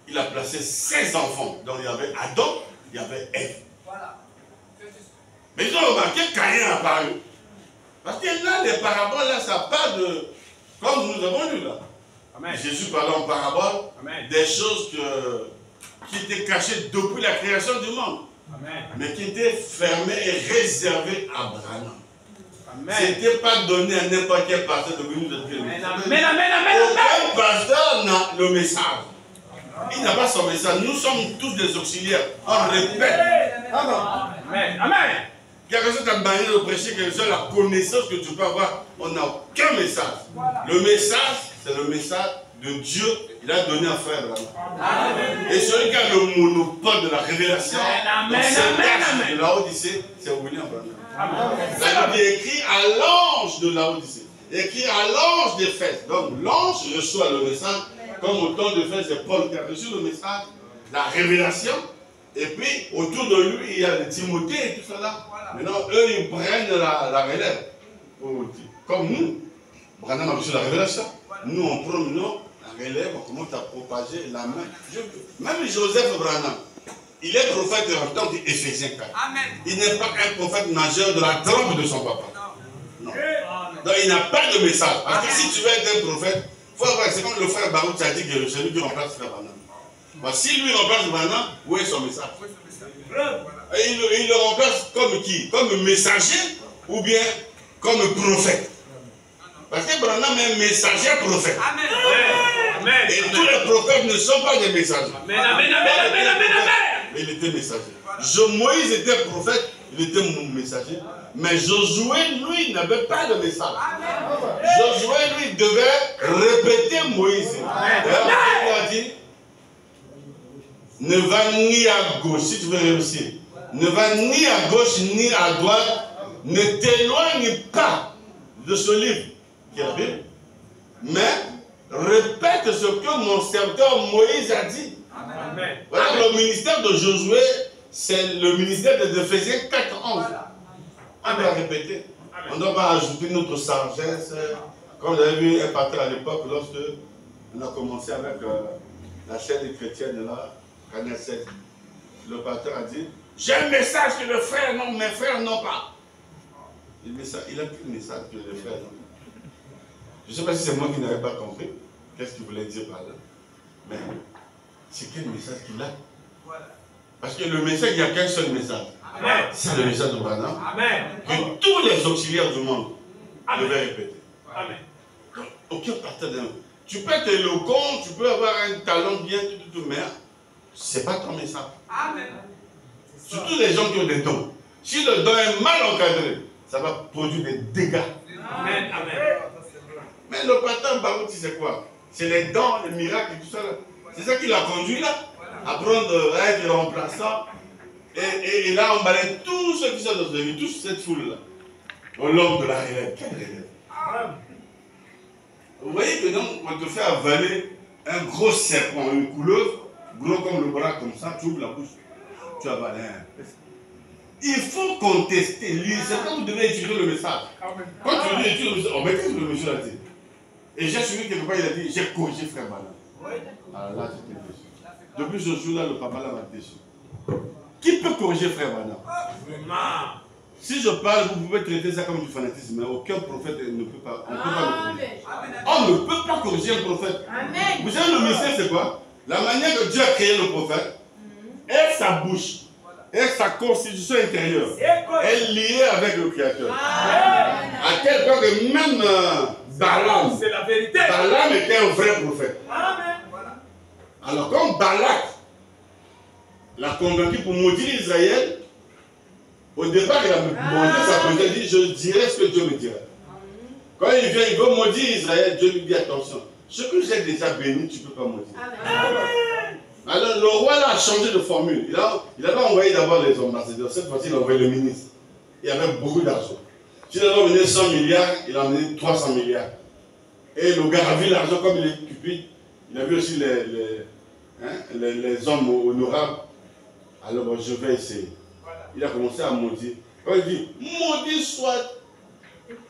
il a placé 16 enfants. Donc il y avait Adam, il y avait Ève. Mais ils ont remarqué que Caïn a apparu. Parce que là, les paraboles, là, ça part de... Comme nous avons lu là. Amen. Jésus parlait en parabole. Amen. Des choses qui étaient cachées depuis la création du monde. Amen. Mais qui étaient fermées et réservées à Abraham. Ce n'était pas donné à n'importe quel pasteur de venir de Dieu. Aucun pasteur n'a le message. Il n'a pas son message. Nous sommes tous des auxiliaires. On répète. Amen. Amen. Quelque chose qui a banni de prêcher, quelque chose, la connaissance que tu peux avoir, on n'a aucun message. Le message, c'est le message de Dieu. Il a donné à frère Abraham. Et celui qui a le monopole de la révélation, c'est de Laodicée, c'est William Branham. Là, il est écrit à l'ange de Laodicée. Écrit à l'ange d'Éphèse. Donc l'ange reçoit le message, comme au temps d'Éphèse, c'est Paul qui a reçu le message, la révélation. Et puis, autour de lui, il y a le Timothée et tout ça là. Maintenant, eux, ils prennent la relève. Comme nous, Branham a reçu la révélation. Nous, on prend la relève, on commence à propager la main. Même Joseph Branham, il est prophète en tant qu'Éphésiens 4. Il n'est pas un prophète majeur de la trompe de son papa. Non. Donc, il n'a pas de message. Parce que si tu veux être un prophète, il faut avoir, c'est comme le frère Baruch a dit que c'est lui qui remplace le frère Branham. Bon, si lui remplace Branham, où est son message? Et il le remplace comme qui? Comme messager ou bien comme prophète? Parce que Branham est un messager prophète. Amen. Et tous les prophètes ne sont pas des messagers. Amen. Mais il était messager. Moïse était prophète, il était mon messager. Mais Josué, lui, n'avait pas de message. Josué, lui, devait répéter Moïse. D'ailleurs, il a dit, ne va ni à gauche, si tu veux réussir. Ne va ni à gauche ni à droite. Ne t'éloigne pas de ce livre qui est la Bible. Mais répète ce que mon serviteur Moïse a dit. Amen. Voilà, le ministère de Josué, c'est le ministère des Éphésiens 4:11. On doit répéter. On ne doit pas ajouter notre sagesse. Comme vous avez vu un pasteur à l'époque, lorsque on a commencé avec la chaîne chrétienne là, Canal 7, le pasteur a dit, j'ai un message que le frère non, mes frères n'ont pas. Il a plus le message que les frères n'ont. Je ne sais pas si c'est moi qui n'avais pas compris. Qu'est-ce qu'il voulait dire par là? Mais c'est quel message qu'il a? Parce que le message, il n'y a qu'un seul message. C'est le message de Branham. Que tous les auxiliaires du monde devaient répéter. Amen. Donc, aucun pasteur d'un. Tu peux être éloquent, tu peux avoir un talent bien, tout, mais ce n'est pas ton message. Amen. Surtout les gens qui ont des dons. Si le don est mal encadré, ça va produire des dégâts. Amen. Amen. Mais le pasteur Baruch, c'est quoi? C'est les dons, les miracles et tout ça. C'est ça qui l'a conduit là, à prendre, à être remplaçant. Et là, on balaye tous ceux qui sont dans la vie, toute cette foule-là. L'homme de la relève. Quelle relève? Vous voyez que donc, on te fait avaler un gros serpent, une couleuvre, gros comme le bras, comme ça, tu ouvres la bouche, tu avales un. Il faut contester. C'est quand vous devez étudier le message. Quand tu veux étudier le message, on met qu'est-ce que le monsieur a dit. Et j'ai suivi quelque part, il a dit, j'ai corrigé frère Branham. Alors là, j'étais déçu. Depuis ce jour-là, le papa là m'a déçu. Qui peut corriger frère Branham? Si je parle, vous pouvez traiter ça comme du fanatisme, mais aucun prophète ne peut pas. On ne peut pas corriger un prophète. Amen. Vous savez, le mystère, c'est quoi? La manière que Dieu a créé le prophèt, et sa bouche, et sa constitution intérieure, est liée avec le Créateur. Amen. À tel point que même Balaam, c'est la vérité. Balaam était un vrai prophète. Amen. Alors, quand Balak l'a convaincu pour maudire Israël, au départ, il a demandé sa position, il a dit, je dirai ce que Dieu me dira. Quand il vient, il veut maudire Israël, Dieu lui dit, attention, ce que j'ai déjà béni, tu ne peux pas maudire. Amen. Alors le roi là, a changé de formule. Il avait envoyé d'abord les ambassadeurs, cette fois-ci il a envoyé le ministre. Il avait beaucoup d'argent. S'il avait emmené 100 milliards, il a emmené 300 milliards. Et le gars a vu l'argent comme il est cupide. Il a vu aussi les hommes honorables. Alors je vais essayer. Il a commencé à maudire. Quand il dit, maudit soit,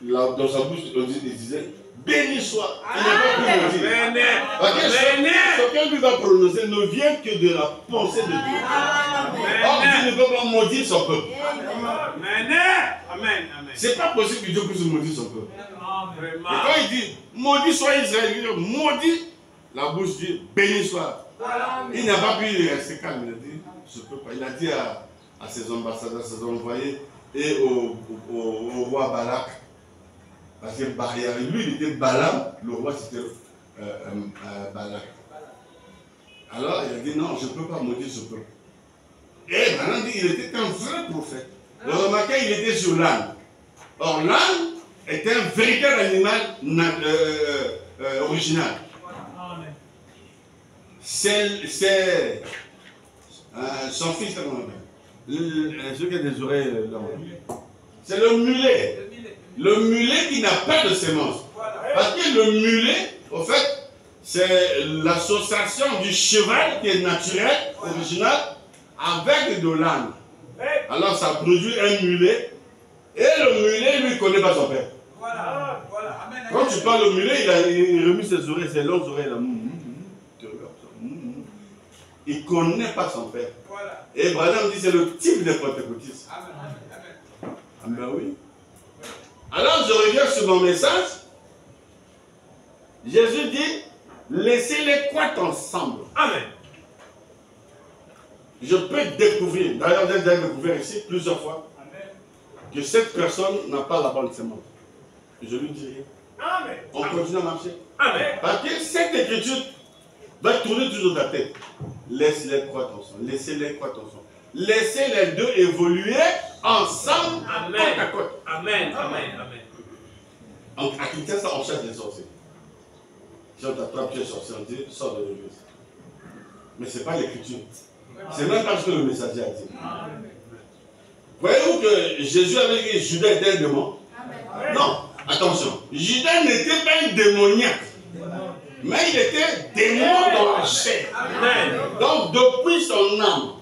là, dans sa bouche, il disait, béni soit. Il n'est pas plus maudit. Ce qu'elle lui va prononcer ne vient que de la pensée de Dieu. Or, Dieu ne peut pas maudire son peuple. C'est pas possible que Dieu puisse maudire son peuple. Et quand il dit, maudit soit Israël, il dit, maudit, la bouche dit, béni soit. Il n'a pas pu rester calme. Il a dit, je peux pas. Il a dit à ses ambassadeurs, ses envoyés, et au roi Balak, parce que lui il était Balaam, le roi c'était Balak. Alors il a dit non, je ne peux pas maudire ce peuple. Et Balaam dit il était un vrai prophète. Vous remarquez, il était sur l'âne. Or l'âne était un véritable animal original. C'est son fils, comment on appelle? Celui qui a des oreilles longues. C'est le mulet. Le mulet qui n'a pas de sémence. Parce que le mulet, au fait, c'est l'association du cheval qui est naturel, original, avec de l'âne. Alors ça produit un mulet. Et le mulet, lui, ne connaît pas son père. Quand tu parles au mulet, il remue ses oreilles, ses longues oreilles là. Il ne connaît pas son père. Et Branham dit c'est le type de pentecôtiste. Ah ben oui. Alors je reviens sur mon message. Jésus dit, laissez-les croître ensemble. Amen. Je peux découvrir, d'ailleurs j'ai déjà découvert ici plusieurs fois, que cette personne n'a pas la bonne sémence. Je lui dis rien. Amen. On continue à marcher. Amen. Parce que cette écriture va tourner toujours dans ta tête. Laisse-les croître ensemble. Laissez-les croître ensemble. Laissez les deux évoluer ensemble, côte à côte. Amen. Amen. Amen. À Kinshasa, on cherche des sorciers. Si on t'attrape, tu es sorcier, on dit, sors de l'église. Mais ce n'est pas l'écriture. C'est même pas ce que le messager a dit. Voyez-vous que Jésus avait dit Judas était un démon? Non, attention. Judas n'était pas un démoniaque. Mais il était démon dans la chair. Donc depuis son âme,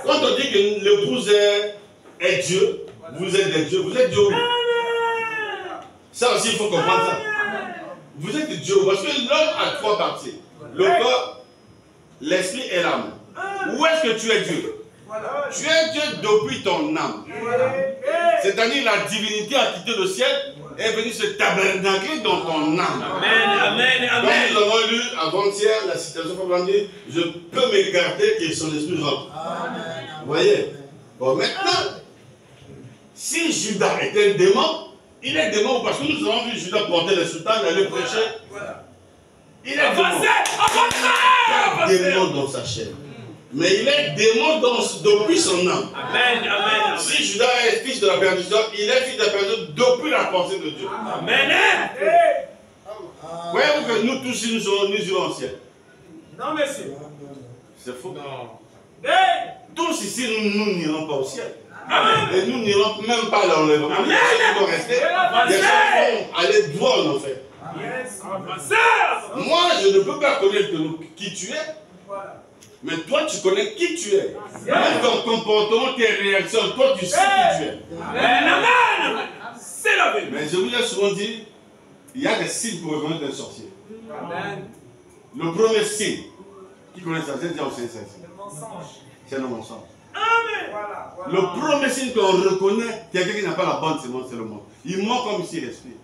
quand on dit que l'épouse est Dieu, vous êtes des dieux, vous êtes Dieu. Ça aussi il faut comprendre ça. Vous êtes Dieu parce que l'homme a trois parties. Le corps, l'esprit et l'âme. Où est-ce que tu es Dieu? Tu es Dieu depuis ton âme. C'est-à-dire la divinité a quitté le ciel et est venue se tabernacler dans ton âme. Amen, amen, amen. Comme nous avons lu avant-hier la citation pour dire, je peux me garder que son esprit rentre. Vous voyez? Bon, maintenant, si Judas était un démon, il est démon parce que nous avons vu Judas porter les soutanes, aller prêcher. Il est démon. Il est démon dans sa chair. Mais il est démon depuis son âme. Amen, amen. Si Judas est fils de la perdition, il est fils de la perdition depuis la pensée de Dieu. Amen. Voyez-vous que nous tous, nous irons au ciel? Non, monsieur. C'est faux. Non. Tous ici, nous n'irons pas au ciel. Amen. Et nous n'irons même pas à l'enlèvement. Amen. Les gens vont rester. Les gens vont aller droit en enfer. Moi, je ne peux pas connaître qui tu es. Mais toi, tu connais qui tu es. Même ton comportement, tes réactions, toi, tu sais qui tu es. Amen. C'est la vérité. Mais je vous ai souvent dit, il y a des signes pour reconnaître un sorcier. Amen. Le premier signe, qui connaît ça, c'est le mensonge. C'est le mensonge. Amen. Voilà. Le premier signe qu'on reconnaît quelqu'un qui n'a pas la bonne semence, c'est le monde. Il ment comme s'il respirait.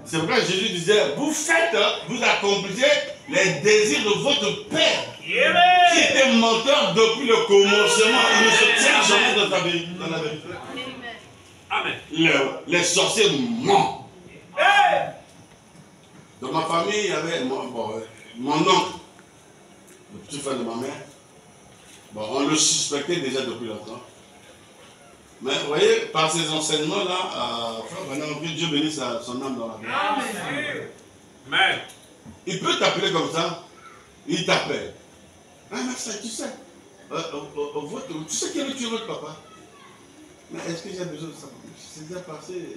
C'est pourquoi Jésus disait, vous faites, vous accomplissez les désirs de votre Père, qui était menteur depuis le commencement. Il ne se tient jamais dans la vérité. Amen. Les sorciers mentent. Dans ma famille, il y avait mon oncle, le petit frère de ma mère. Bon, on le suspectait déjà depuis longtemps. Mais vous voyez, par ces enseignements-là, que Dieu bénisse son âme dans la vie. Amen. Il peut t'appeler comme ça, il t'appelle. Ah, mais ça, tu sais, tu sais quel est votre papa? Mais est-ce que j'ai besoin de ça? C'est déjà passé.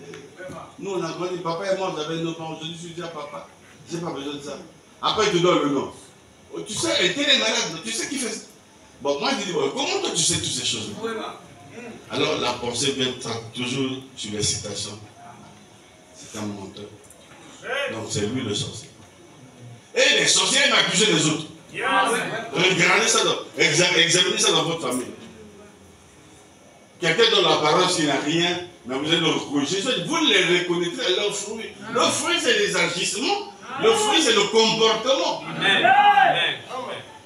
Nous, on a grandi, papa et moi, j'avais 9 ans, aujourd'hui, je suis déjà papa. Je n'ai pas besoin de ça. Après, il te donne le nom. Tu sais, elle est malade, tu sais qui fait ça? Bon, moi, je dis, bon, comment toi, tu sais toutes ces choses-là? Alors, la pensée vient toujours sur les citations. C'est un menteur. Donc, c'est lui le sorcier. Et les sorciers m'accusaient les autres. Regardez ça, examinez ça dans votre famille. Quelqu'un dont l'apparence, il n'a rien, mais vous allez le reconnaître. Vous les reconnaîtrez à leur fruit. Le fruit, c'est les agissements. Le fruit, c'est le comportement. Amen.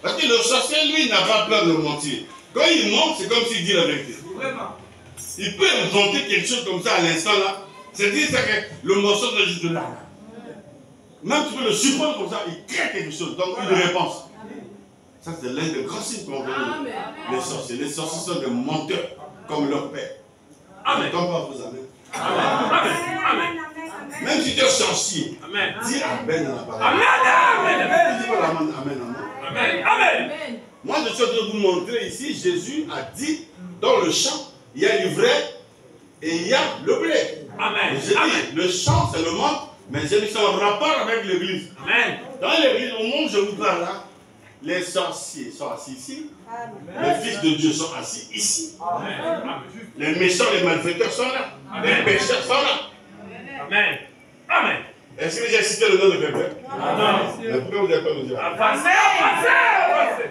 Parce que le sorcier, lui, n'a pas peur de mentir. Quand il ment, c'est comme s'il dit la vérité. Il peut inventer quelque chose comme ça à l'instant là. C'est-à-dire que le morceau de juste de là. Même tu peux le supprendre comme ça, il crée quelque chose. Donc une réponse. Ça, c'est l'un des grands signes qu'on voit les sorciers. Les sorciers sont des menteurs, comme leur père. Amen. Comme pas vous avez. Amen. Même si tu es sorcier, Amen. dis Amen dans la parole. Amen. Dis pas Amen, Amen. Amen. Amen. Moi, je suis en train de vous montrer ici, Jésus a dit, dans le champ, il y a l'ivraie et il y a le blé. Amen. J'ai dit, le champ, c'est le monde, mais j'ai mis ça en rapport avec l'église. Amen. Dans l'église, au monde, je vous parle là, les sorciers sont assis ici, les fils de Dieu sont assis ici, les méchants, les malfaiteurs sont là, les pécheurs sont là. Amen. Amen. Est-ce que j'ai cité le nom de quelqu'un? Non. Mais pourquoi vous n'avez pas me dire? Avancez, avancez,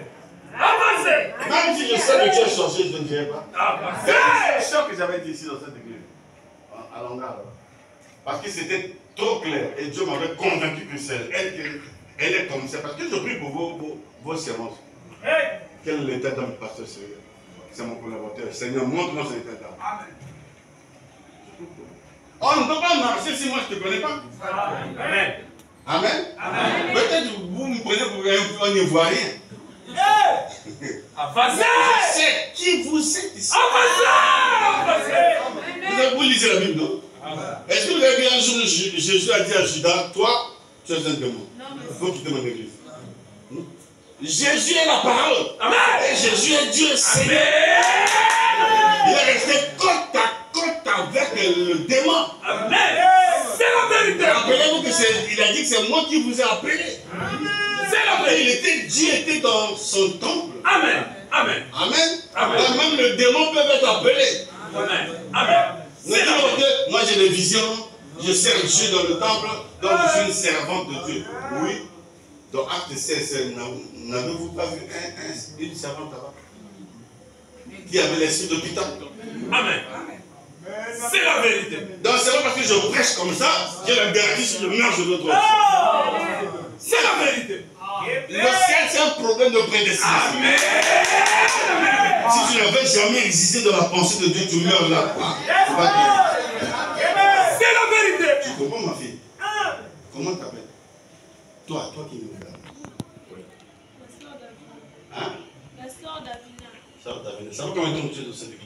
avancez. Même si je sais que tu es sorcier, je ne dirai pas. Avancez. C'est sûr que j'avais été ici dans cette église, à Longar. Parce que c'était trop clair. Et Dieu m'avait convaincu que c'est elle est comme ça. Parce que je prie pour vos semences. Quel est l'état d'âme, pasteur Seigneur? C'est mon collaborateur. Seigneur, montre-moi cet état d'âme. On ne peut pas marcher si moi je ne te connais pas. Amen. Amen. Amen. Peut-être que vous me prenez pour un Ivoirien. Avancez. Je sais qui vous êtes ici. Avancez. Vous lisez la Bible, non? Est-ce que vous avez vu un jour Jésus a dit à Judas, toi, tu es un démon. Il faut quitter mon église. Jésus est la parole. Amen. Et Jésus est Dieu. Seigneur. Il est resté côte à côte avec le démon. Amen. C'est la vérité. Rappelez-vous qu'il a dit que c'est moi qui vous ai appelé. C'est la vérité. Dieu était dans son temple. Amen. Amen. Amen. Amen. Même le démon peut être appelé. Amen. Amen. Ne dis pas que moi j'ai des visions, je sers Dieu dans le temple, donc je suis une servante de Dieu. Oui. Dans Acte 16, n'avez-vous pas vu une servante là-bas qui avait l'esprit d'hôpital? Amen. C'est la vérité. Donc c'est pas parce que je prêche comme ça, j'ai la garantie si je meurs, je dois droit. C'est la vérité. Le ciel, c'est un problème de prédestination. Amen. Si tu n'avais jamais existé dans la pensée de Dieu, tu meurs là. C'est pas bien. C'est la vérité. Tu comprends, ma fille? Comment t'appelles? Toi qui me regardes. Hein? La sœur d'Avina. Sœur d'Avina. Ça fait combien de temps que tu es dans cette église?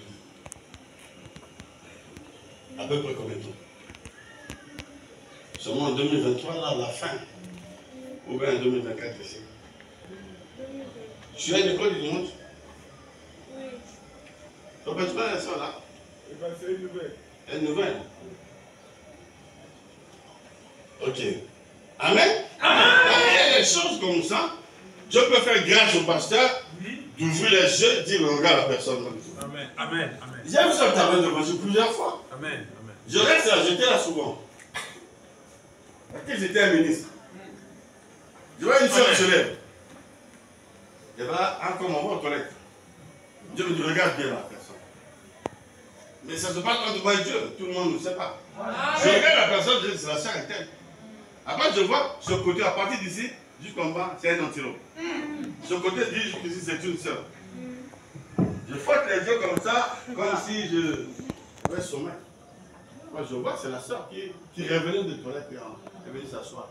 À peu près combien de temps? Seulement en 2023, là, à la fin. Ou bien en 2024 ici. Tu es à l'école du dimanche? Oui. Tu peux pas la soeur là? C'est une nouvelle. Une nouvelle? Ok. Amen? Amen. Il y a des choses comme ça. Je peux faire grâce au pasteur, d'ouvrir les yeux, dire regarde la personne. Amen. Amen. Amen. J'ai vu ça travailler devant vous plusieurs fois. Amen. Amen. Je reste là, j'étais là souvent. Parce que j'étais un ministre. Je vois une soeur se lève. Elle va encore m'envoyer aux toilettes. Dieu me dit, regarde bien la personne. Mais ça se passe entre moi et Dieu. Tout le monde ne sait pas. Je regarde la personne, je dis, c'est la sœur interne. Après, je vois ce côté, à partir d'ici, jusqu'en bas, c'est un antilope. Ce côté, jusqu'ici, c'est une sœur. Je frotte les yeux comme ça, comme si je vais sommeil. Moi, je vois, c'est la sœur qui revenait de toilette et est venue s'asseoir.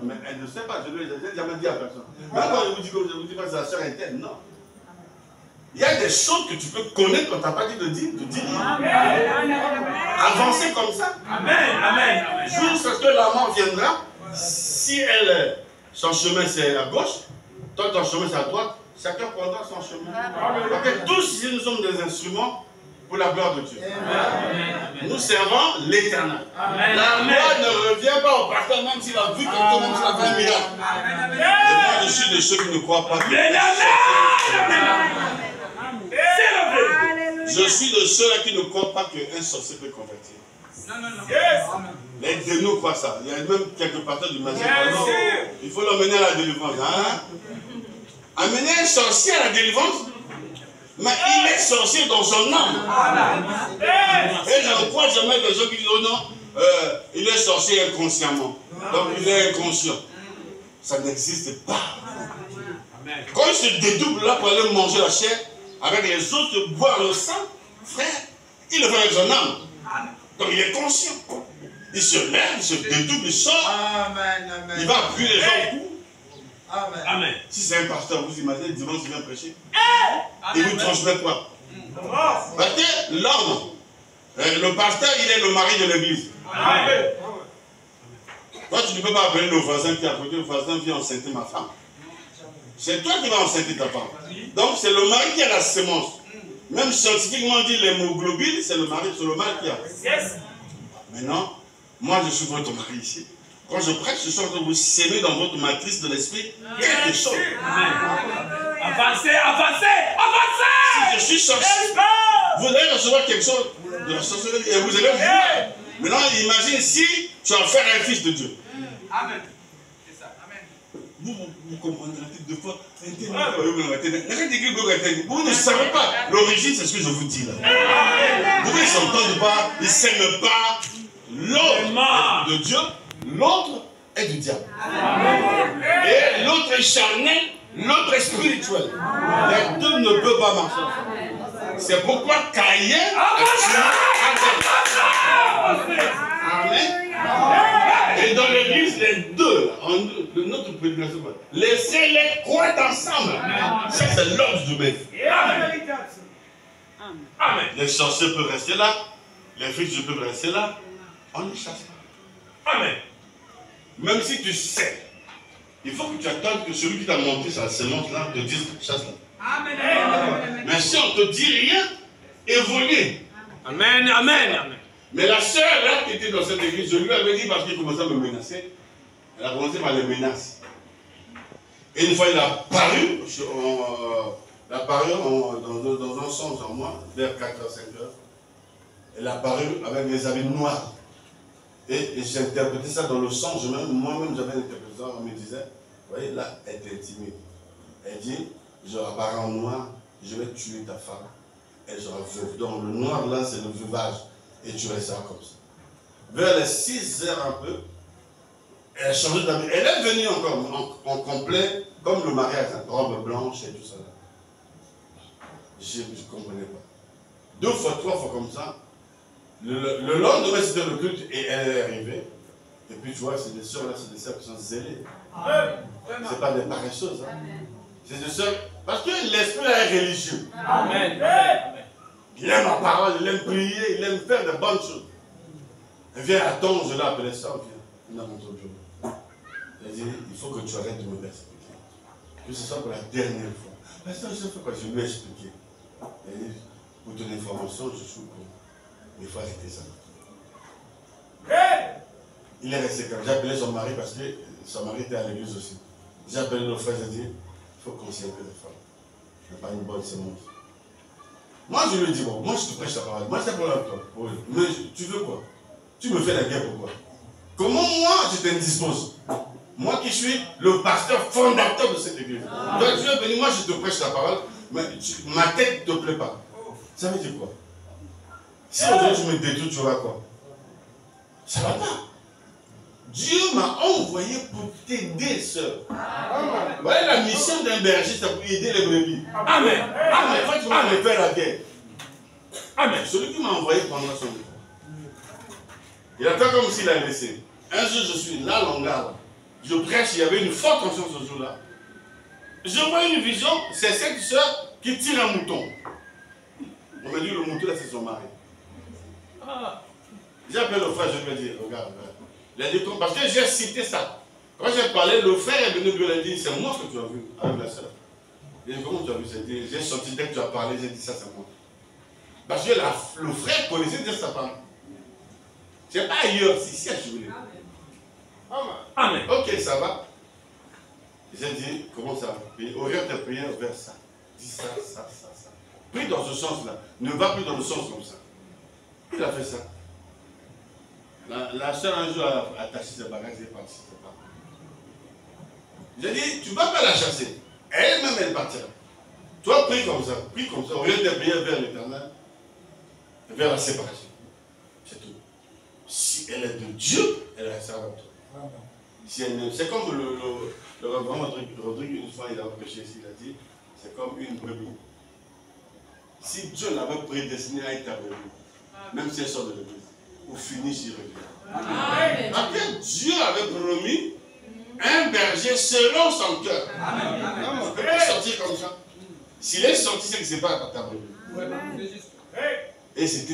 Mais elle ne sait pas, je ne l'ai jamais dit à personne. Mais quand je vous dis comme je vous dis pas, c'est la sœur interne, non. Il y a des choses que tu peux connaître quand tu n'as pas dit de dire. Avancer comme ça. Amen, amen, amen. Jusqu'à ce que la mort viendra, si elle, son chemin c'est à gauche, toi ton chemin c'est à droite, chacun prendra son chemin. Parce que tous ici nous sommes des instruments pour la gloire de Dieu. Nous servons l'éternel. La gloire ne revient pas au pasteur même s'il a vu quelqu'un, même s'il a fait un miracle. Et moi je suis de ceux qui ne croient pas. Je suis de ceux-là qui ne croient pas qu'un sorcier peut convertir. Les dénots croient ça. Il y a même quelques pasteurs du magasin. Il faut l'emmener à la délivrance. Hein? Amener un sorcier à la délivrance, mais il est sorcier dans son âme. Et je ne crois jamais que les gens qui disent oh non, il est sorcier inconsciemment. Donc il est inconscient. Ça n'existe pas. Quand il se dédouble là pour aller manger la chair, avec les autres, boire le sang, frère, il le fait avec son âme. Donc il est conscient. Il se lève, il se dédouble, il sort. Amen, amen. Il va appuyer les gens au cou. Amen. Amen. Si c'est un pasteur, vous imaginez, dimanche il vient prêcher. Il vous transmet quoi? Parce que l'homme, le pasteur, il est le mari de l'église. Amen. Toi, tu ne peux pas appeler le voisin qui est à côté, le voisin vient enceinter ma femme. C'est toi qui vas enceinter ta femme. Donc c'est le mari qui a la sémence. Même scientifiquement dit l'hémoglobine, c'est le mari, c'est le mari qui a. Maintenant, moi je suis votre mari ici. Quand je prêche, je suis en train de vous s'aimer dans votre matrice de l'esprit quelque chose. Avancez, avancez, avancez. Si je suis sorcier, vous allez recevoir quelque chose de la sorcellerie et vous allez vouloir. Maintenant, imagine si tu vas faire un fils de Dieu. Amen. C'est ça. Amen. Vous comprendrez deux fois. Vous ne savez pas. L'origine, c'est ce que je vous dis là. Vous ne s'entendent pas, ils ne s'aiment pas. L'autre est de Dieu, l'autre est du diable. Et l'autre est charnel, l'autre est spirituel. Les deux ne peuvent pas marcher. C'est pourquoi Caïn a tué Abel. Amen. Et dans l'église, les deux, notre prédication, laissez-les croître ensemble. Ça, c'est l'ordre du maître. Amen. Les sorciers peuvent rester là, les fils peuvent rester là. On ne chasse pas. Amen. Même si tu sais, il faut que tu attendes que celui qui t'a montré sa sémence là te dise chasse-la. Amen. Mais si on ne te dit rien, évolue. Amen, amen, amen. Mais la sœur là qui était dans cette église, je lui avais dit parce qu'il commençait à me menacer. Elle a commencé par les menaces. Et une fois il a paru, dans un songe en moi, vers 4h, 5h. Elle a paru avec les habits noirs. Et j'ai interprété ça dans le songe, moi-même j'avais interprété ça, on me disait, vous voyez, là, elle était timide. Elle dit, je apparais en noir, je vais tuer ta femme. Elle sera veuve. Donc le noir là, c'est le veuvage. Et tu resteras comme ça. Vers les 6h un peu, elle a changé d'habit. Elle est venue encore en complet, comme le mariage, robe blanche et tout ça. Je ne comprenais pas. 2 fois, 3 fois comme ça. Le lendemain, c'était le culte et elle est arrivée. Et puis tu vois, c'est des sœurs là, c'est des sœurs qui sont zélées. Ce n'est pas des paresseuses. Hein. C'est des sœurs. Parce que l'esprit là est religieux. Amen. Il aime la parole, il aime prier, il aime faire de bonnes choses. Elle vient à ton, je l'ai appelé ça, elle vient dans ton bureau. Elle dit, il faut que tu arrêtes de me persécuter. Que ce soit pour la dernière fois. Parce que je sais quoi, je lui ai expliqué. Elle dit, pour ton information, je suis pour. Il faut arrêter ça. Il est resté calme. J'ai appelé son mari parce que son mari était à l'église aussi. J'ai appelé le frère, j'ai dit, il faut considérer les femmes. Il n'y a pas une bonne sémence. Moi, je lui ai dit, bon, moi, je te prêche la parole. Moi, je t'appelle avec toi. Oui. Mais tu veux quoi? Tu me fais la guerre pourquoi? Comment moi, je t'indispose? Moi qui suis le pasteur fondateur de cette église. Donc, tu es venu, moi, je te prêche la parole. ma tête ne te plaît pas. Ça veut dire quoi? Si aujourd'hui tu me détruis, tu vas quoi? Ça va pas. Dieu m'a envoyé pour t'aider, sœur. Voilà la mission d'un berger, c'est pour aider les brebis. Amen. Amen. Quand tu vas me faire la guerre. Amen. Celui qui m'a envoyé prendra son effort. Il a fait comme s'il a laissé. Un jour, je suis là, longueur. Je prêche, il y avait une forte tension ce jour-là. Je vois une vision, c'est cette sœur qui tire un mouton. On m'a dit, le mouton là, c'est son mari. J'appelle le frère, je lui ai dit, regarde. Il a dit, parce que j'ai cité ça. Quand j'ai parlé, le frère est venu, il a dit, c'est moi ce que tu as vu avec la sœur. Il a dit, comment tu as vu? J'ai senti dès que tu as parlé, j'ai dit, ça c'est moi. Parce que le frère connaissait déjà sa femme. C'est pas ailleurs, c'est ici à Jubilé. Amen. Ok, ça va. J'ai dit, comment ça va? Oriente ta prière vers ça. Dis ça, ça, ça, ça. Prie dans ce sens-là. Ne va plus dans le sens comme ça. Il a fait ça. La soeur un jour a attaché ses bagages et est partie. J'ai dit, tu ne vas pas la chasser. Elle-même, elle partira. Toi, prie comme ça, oriente ta prière vers l'Éternel, vers la séparation. C'est tout. Si elle est de Dieu, elle restera avec toi. Si elle c'est comme le reverend Rodrigue, une fois, il a prêché ici, il a dit, c'est comme une brebis. Si Dieu l'avait prédestiné à être ta brebis, même si elle sort de l'église, au finish, il revient. Parce que Dieu avait promis un berger selon son cœur. Il ne peut pas sortir comme ça. S'il est sorti, c'est que ce n'est pas ta brebis. Et c'est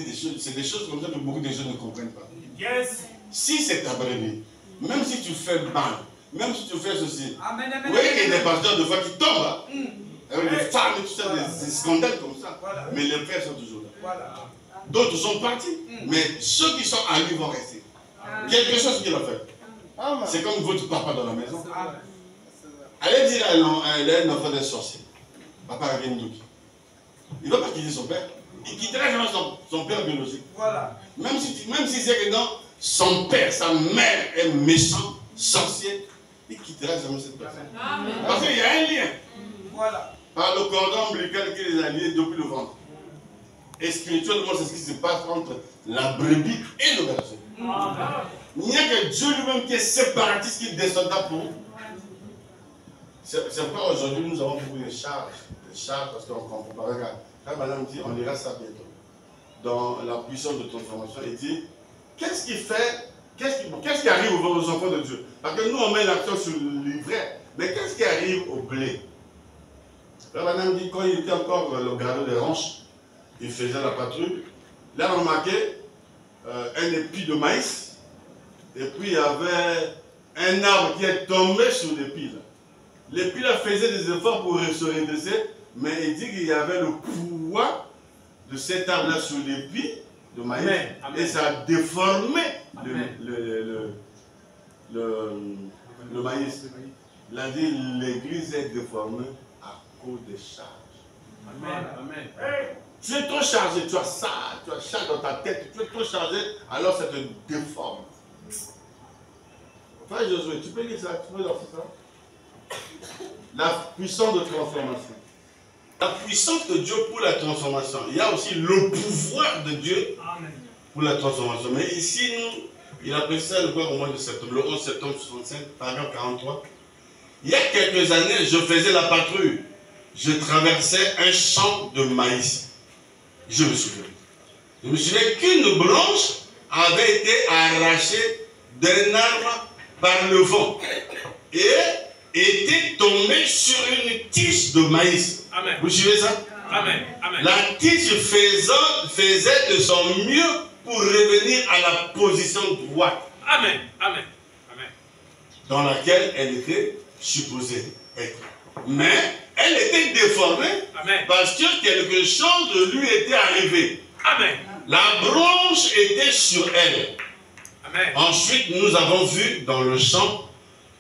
des choses comme ça que beaucoup de gens ne comprennent pas. Yes. Si c'est ta brebis, même si tu fais mal, même si tu fais ceci, vous voyez qu'il y a des pasteurs de fois qui tombent, avec des femmes et tout ça, des scandales comme ça. Mais les frères sont toujours là. D'autres sont partis, mais ceux qui sont à lui vont rester. Quelque chose qu'il a fait. C'est comme votre papa dans la maison. Allez dire à un enfant d'un sorcier, papa a bien douté. Il ne va pas quitter son père. Il quittera jamais son père biologique. Même si c'est que non, son père, sa mère est méchant, sorcier, il quittera jamais cette personne. Parce qu'il y a un lien. Par le cordon ombilical qui les a liés depuis le ventre. Et spirituellement, c'est ce qui se passe entre la brebis et le berger. Il n'y a que Dieu lui-même qui est séparatiste, qui descendra pour nous. C'est pourquoi aujourd'hui nous avons beaucoup de charges. Parce qu'on comprend pas. Regarde, quand madame dit, on lira ça bientôt. Dans la puissance de transformation, il dit, qu'est-ce qui arrive aux enfants de Dieu? Parce que nous, on met l'accent sur l'ivraie. Mais qu'est-ce qui arrive au blé? Là, madame dit, quand il était encore le gardeur des ranches, il faisait la patrouille. Là, on remarquait un épi de maïs. Et puis, il y avait un arbre qui est tombé sur l'épi. L'épi faisait des efforts pour se redresser, mais il dit qu'il y avait le pouvoir de cet arbre-là sur l'épi de maïs. Amen. Et ça a déformé le maïs. Il a dit l'église est déformée à cause des charges. Amen. Amen. Tu es trop chargé, tu as ça, tu as ça dans ta tête, tu es trop chargé, alors ça te déforme. Frère Josué, tu peux lire ça, tu peux lire ça. La puissance de transformation. La puissance de Dieu pour la transformation. Il y a aussi le pouvoir de Dieu pour la transformation. Mais ici, il a précisé le mois de septembre, le 11 septembre 65, paragraphe 43. Il y a quelques années, je faisais la patrouille. Je traversais un champ de maïs. Je me souviens. Je me souviens qu'une branche avait été arrachée d'un arbre par le vent et était tombée sur une tige de maïs. Amen. Vous suivez ça? Amen. Amen. La tige faisait de son mieux pour revenir à la position droite. Amen. Amen. Amen. Dans laquelle elle était supposée être. Mais elle était déformée. Amen. Parce que quelque chose de lui était arrivé. Amen. La branche était sur elle. Amen. Ensuite, nous avons vu dans le champ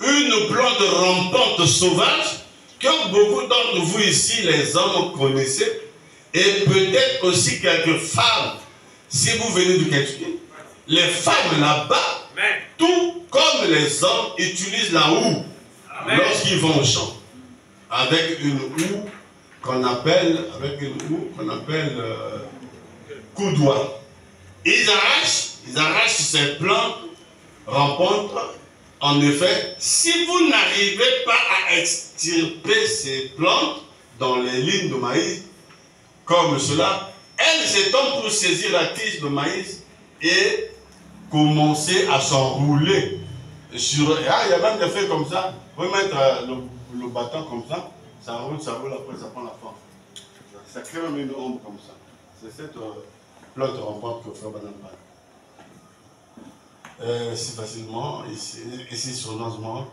une plante rampante sauvage que beaucoup d'entre vous ici, les hommes, connaissez. Et peut-être aussi quelques femmes. Si vous venez du Kentucky, les femmes là-bas, tout comme les hommes, utilisent la houe lorsqu'ils vont au champ. Avec une houe qu'on appelle, qu'on appelle coudoir. Ils arrachent ces plantes rampantes. En effet, si vous n'arrivez pas à extirper ces plantes dans les lignes de maïs, comme cela, elles s'étendent pour saisir la tige de maïs et commencer à s'enrouler. Il y a même des faits comme ça. Vous pouvez mettre le bâton comme ça, ça roule, après ça prend la forme. Ça crée même une ombre comme ça. C'est cette plante rampante que Frère Branham parle. Si facilement, ici sournoisement,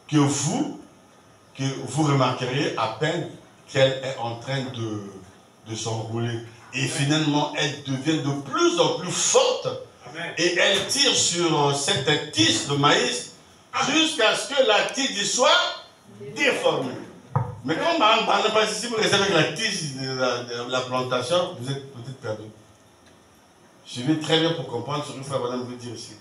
que vous remarqueriez à peine qu'elle est en train de s'enrouler. Et finalement, elle devient de plus en plus forte. Amen. Et elle tire sur cette tige de maïs jusqu'à ce que la tige soit déformée. Mais comme si vous restez avec la tige de la plantation, vous êtes peut-être perdu. Suivez très bien pour comprendre ce que Frère Branham veut dire ici.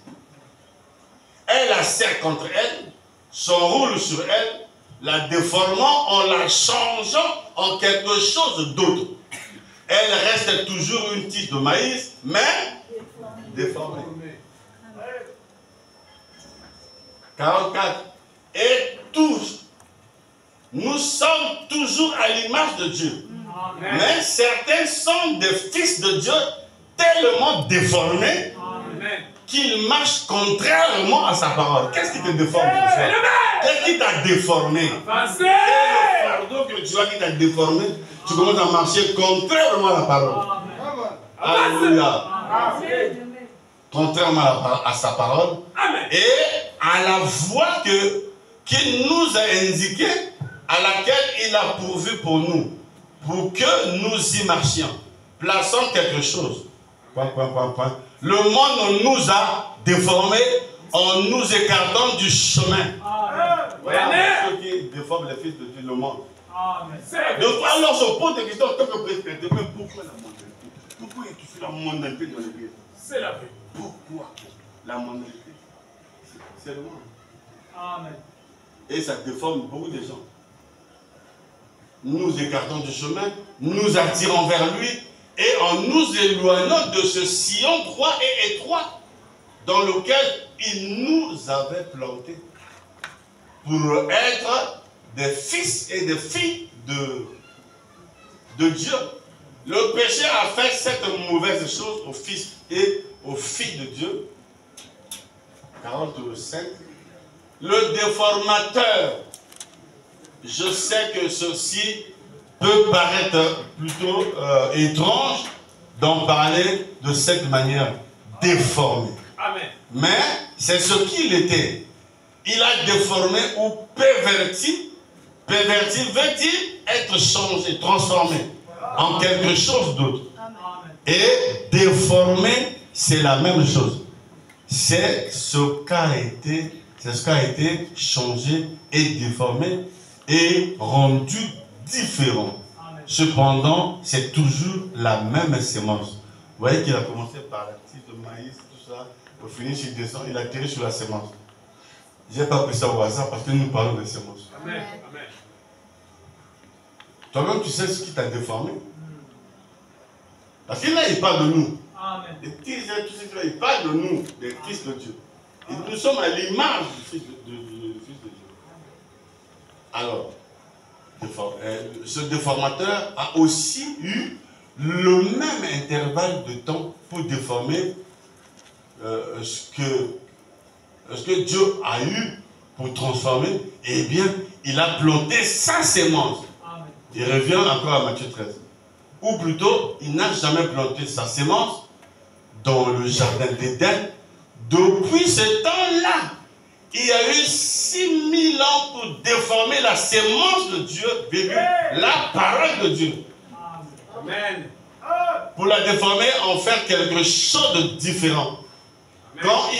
Elle la serre contre elle, s'enroule sur elle, la déformant en la changeant en quelque chose d'autre. Elle reste toujours une tige de maïs, mais déformée. 44. Et tous, nous sommes toujours à l'image de Dieu. Amen. Mais certains sont des fils de Dieu tellement déformés qu'ils marchent contrairement à sa parole. Qu'est-ce qui te déforme? Qu'est-ce qui t'a déformé? C'est le fardeau que tu as qui t'a déformé. Tu commences à marcher contrairement à la parole. Alléluia. Contrairement à sa parole. Et à la voie qu'il nous a indiquée, à laquelle il a pourvu pour nous, pour que nous y marchions. Plaçons quelque chose. Le monde nous a déformés en nous écartant du chemin. Voilà ceux qui déforment les fils de Dieu, le monde. Donc alors je pose des questions en tant que président. Pourquoi la mondialité? Pourquoi tu fais la mondialité dans l'église? C'est la paix. Pourquoi la mondialité? C'est le monde. Amen. Et ça déforme beaucoup de gens. Nous écartons du chemin, nous attirons vers lui et en nous éloignant de ce sillon droit et étroit dans lequel il nous avait plantés pour être des fils et des filles de Dieu. Le péché a fait cette mauvaise chose aux fils et aux filles de Dieu. 45. Le déformateur. Je sais que ceci peut paraître plutôt étrange d'en parler de cette manière déformée. Amen. Mais c'est ce qu'il était. Il a déformé ou perverti. Perverti veut dire être changé, transformé en quelque chose d'autre. Et déformé, c'est la même chose. C'est ce qu'a été changé et déformé et rendu différent. Amen. Cependant, c'est toujours la même sémence. Vous voyez qu'il a commencé par la tige de maïs, tout ça. Au finish, il descend, il a atterri sur la sémence. Je n'ai pas pris ça au hasard parce que nous parlons de sémence. Amen. Amen. Toi-même, tu sais ce qui t'a déformé. Parce que là, il parle de nous. Amen. Les tiges, tout ça, il parle de nous, des fils de Dieu. Et nous sommes à l'image du Fils de Dieu. Alors, ce déformateur a aussi eu le même intervalle de temps pour déformer ce que Dieu a eu pour transformer. Eh bien, il a planté sa sémence. Il revient encore à Matthieu 13. Ou plutôt, il n'a jamais planté sa sémence dans le jardin d'Éden. Depuis ce temps-là, il y a eu 6000 ans pour déformer la sémence de Dieu, la parole de Dieu. Amen. Pour la déformer, en faire quelque chose de différent. Amen. Quand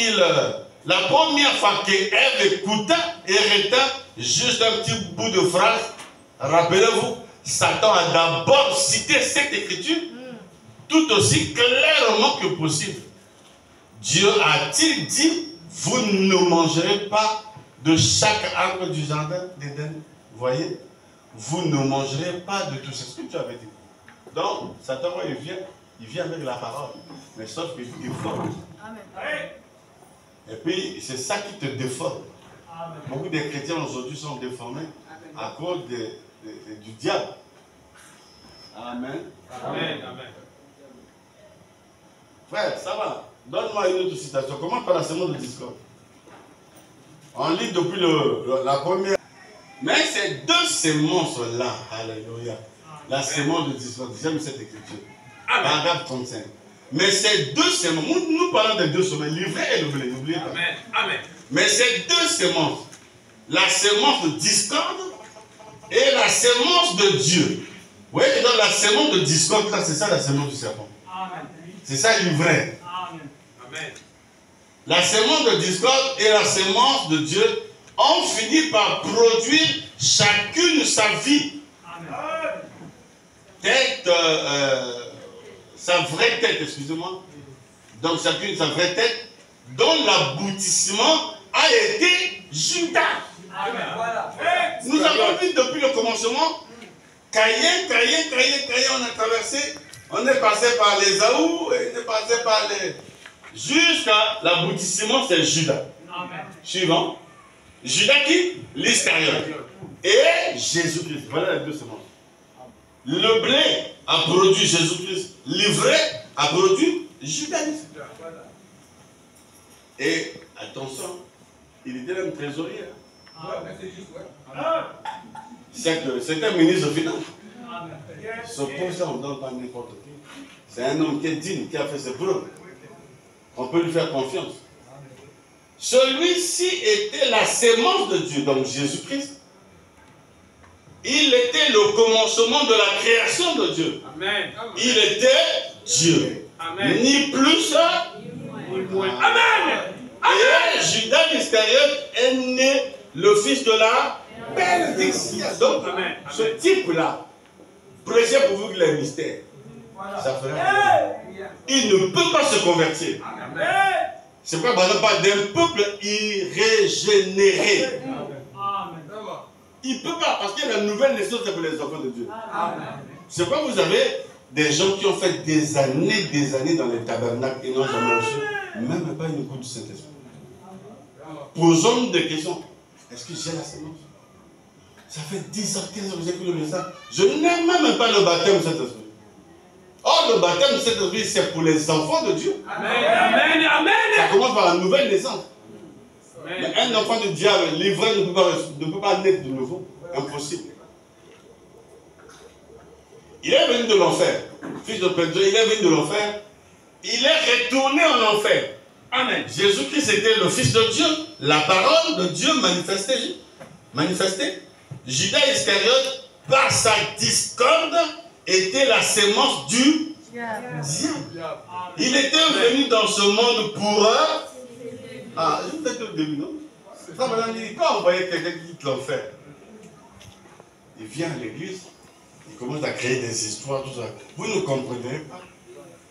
la première fois qu'Ève écouta et retint juste un petit bout de phrase, rappelez-vous, Satan a d'abord cité cette écriture tout aussi clairement que possible. Dieu a-t-il dit, vous ne mangerez pas de chaque arbre du jardin d'Éden? Vous voyez? vous ne mangerez pas de tout. C'est ce que tu avais dit. Donc, Satan, quand il vient avec la parole. Mais sauf qu'il vous déforme. Et puis, c'est ça qui te déforme. Beaucoup de chrétiens aujourd'hui sont déformés à cause du diable. Amen. Amen. Amen. Frère, ça va. Donne-moi une autre citation. Comment par la semence de discorde? On lit depuis la première. Mais ces deux semences-là, alléluia, la semence de discorde, j'aime cette écriture. Paragraphe 35. Mais ces deux semences, nous parlons des deux semences, l'ivraie et le blé, n'oubliez pas. Amen. Amen. Mais ces deux semences, la semence de discorde et la semence de Dieu. Vous voyez que dans la semence de discorde, là, c'est ça la semence du serpent. C'est ça l'ivraie. Amen. La semence de discorde et la semence de Dieu ont fini par produire chacune sa vie. Tête, sa vraie tête, excusez-moi. Donc chacune sa vraie tête, dont l'aboutissement a été Judas. Voilà. Nous avons vu depuis le commencement, Caïn, on a traversé, on est passé par les Ésaü, on est passé par les... Jusqu'à l'aboutissement, c'est Judas. Amen. Suivant. Judas qui? L'Iscariote. Et Jésus-Christ. Voilà les deux semences. Le blé a produit Jésus-Christ. L'ivraie a produit Judas. Et attention, il était même trésorier. C'est un ministre de finance. Ce poste-là, on ne donne pas n'importe qui. C'est un homme qui est digne, qui a fait ses preuves. On peut lui faire confiance. Celui-ci était la sémence de Dieu, donc Jésus-Christ. Il était le commencement de la création de Dieu. Amen. Il était Dieu. Amen. Ni plus, Ni moins. Amen. Et Judas l'Iscariote est né le fils de la bénédiction. Donc, Amen. ce type-là, prêchait pour vous qu'il est mystère. Ça ferait rien. Il ne peut pas se convertir. C'est pourquoi on parle d'un peuple irrégénéré. Il ne peut pas, parce que la nouvelle naissance c'est pour les enfants de Dieu. C'est pourquoi vous avez des gens qui ont fait des années dans les tabernacles et n'ont jamais reçu, même pas une goutte du Saint-Esprit. Posons-nous des questions. Est-ce que j'ai la sémence? Ça fait 10 ans, 15 ans que j'écoute le message. Je n'ai même pas le baptême du Saint-Esprit. Or, le baptême du Saint-Esprit, c'est pour les enfants de Dieu. Amen. Amen. Amen. Ça commence par la nouvelle naissance. Amen. Mais un enfant de diable, livré, ne peut pas naître de nouveau. Impossible. Il est venu de l'enfer. Fils de Pedro, il est venu de l'enfer. Il est retourné en enfer. Amen. Jésus-Christ était le Fils de Dieu. La parole de Dieu manifestée. Judas Iscariote, par sa discorde, était la sémence du diable. Il était venu dans ce monde pour... Ah, je vous ai dit au début, non? Quand on voyait quelqu'un qui quitte l'enfer, il vient à l'église, il commence à créer des histoires, tout ça. Vous ne comprenez pas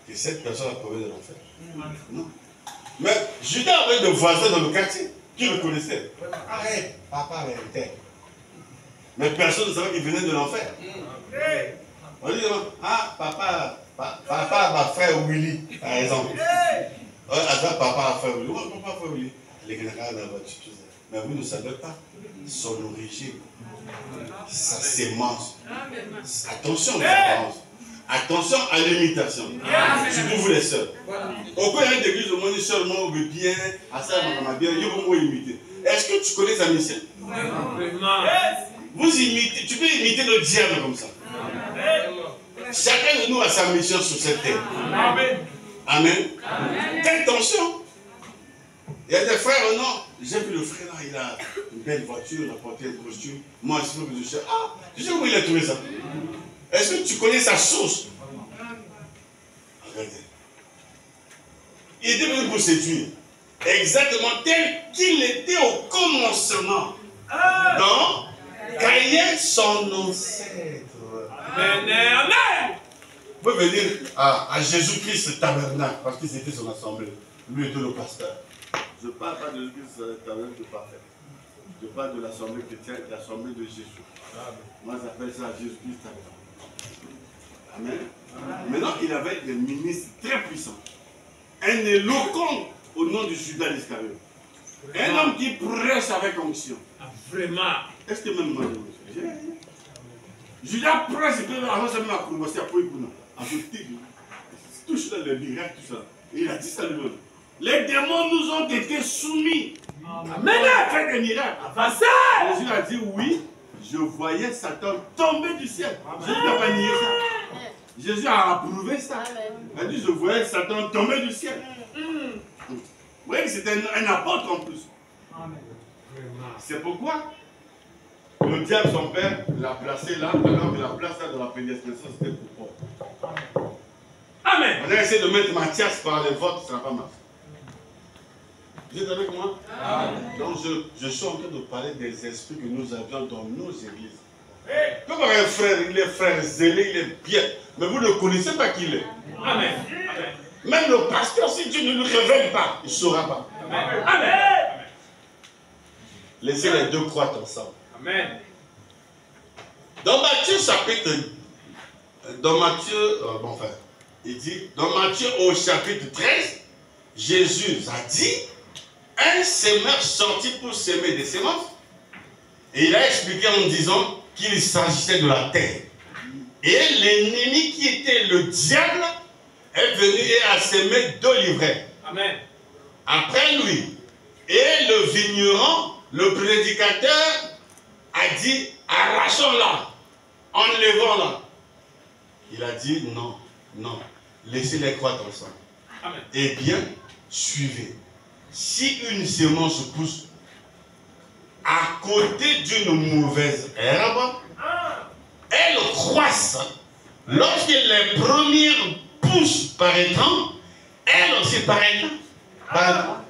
que cette personne a trouvé de l'enfer. Non. Mais Judas avait des voisins dans le quartier qui le connaissaient. Arrête, papa était. Mais personne ne savait qu'il venait de l'enfer. On dit, ah, papa, ma frère Willy, par exemple. Papa, frère Willy. Oh, papa, frère Willy. Les générales de la voiture. Mais vous ne savez pas son origine, sa sémence. Attention aux apparences. Attention à l'imitation. Surtout vous les sœurs. Pourquoi il y a une église au monde seulement bien, à ça, bien, il faut imiter. Est-ce que tu connais sa mission? Vous imitez, tu peux imiter le diable comme ça. Chacun de nous a sa mission sur cette terre. Amen. Amen. Faites attention. Il y a des frères, non. J'ai vu le frère là, il a une belle voiture, il a porté un costume. Moi, je sais que je sais. Ah, je sais où il a trouvé ça. Est-ce que tu connais sa source? Regardez. Il était venu pour séduire. Exactement tel qu'il était au commencement. Dans Caïn, son ancêtre. Amen. Vous pouvez venir à Jésus-Christ tabernacle, parce que c'était son assemblée. Lui était le pasteur. Je ne parle pas de Jésus-Christ tabernacle parfait. Je parle de l'assemblée chrétienne, l'assemblée de Jésus. Moi, j'appelle ça Jésus-Christ. Amen. Maintenant, il avait des ministres très puissants. Un éloquent au nom de Judas l'Iscariote. Un homme qui prêche avec onction. Vraiment. Est-ce que même moi, Judas prêche, il peut avant ça même à commencer à pouvoir touche là le miracle, tout ça. Et il a dit ça lui-même. Les démons nous ont été soumis. Amen. Il a fait des miracles. Avancez. Jésus a dit oui. Je voyais Satan tomber du ciel. Jésus n'a pas nié ça. Jésus a approuvé ça. Il a dit je voyais Satan tomber du ciel. Vous voyez que c'était un apôtre en plus. C'est pourquoi le diable, son père, l'a placé là, alors que la place là dans la prédestination, c'était pour Paul. Amen. On a essayé de mettre Matthias par les votes, ça n'a pas marché. Vous êtes avec moi? Amen. Donc je suis en train de parler des esprits que nous avions dans nos églises. Comme un frère, il est frère zélé, il est bien, mais vous ne connaissez pas qui il est. Amen. Même le pasteur, si Dieu ne lui révèle pas, il ne saura pas. Amen. Amen. Laissez les deux croître ensemble. Amen. Dans Matthieu chapitre, il dit, dans Matthieu au chapitre 13, Jésus a dit, un semeur sortit pour semer des semences, et il a expliqué en disant qu'il s'agissait de la terre. Et l'ennemi qui était le diable est venu et a semé 2 livrets. Amen. Après lui, et le vigneron, le prédicateur, a dit, arrachons-la, enlevons-la. Il a dit, non, non, laissez-les croître ensemble. Amen. Eh bien, suivez. Si une semence pousse à côté d'une mauvaise herbe, elle croisse. Lorsque les premières pousses paraîtront, elle aussi paraîtra.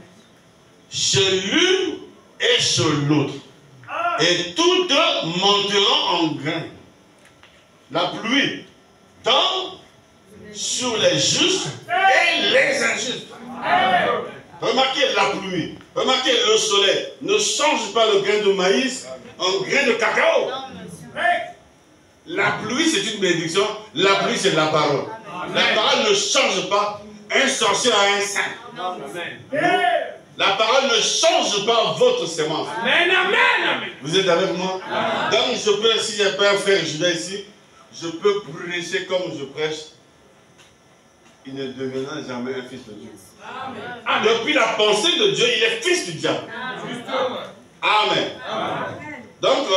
Chez l'une et chez l'autre. Et toutes deux monteront en grain. La pluie tombe sur les justes et les injustes. Remarquez la pluie, remarquez le soleil. Ne change pas le grain de maïs en grain de cacao. La pluie, c'est une bénédiction. La pluie, c'est la parole. La parole ne change pas un sorcier à un saint. La parole ne change pas votre sémence. Amen, amen. Vous êtes avec moi? Donc, je peux, si j'ai pas un frère Judas ici, je peux prêcher comme je prêche. Il ne deviendra jamais un fils de Dieu. Amen. Depuis la pensée de Dieu, il est fils du diable. Amen. Amen. Donc,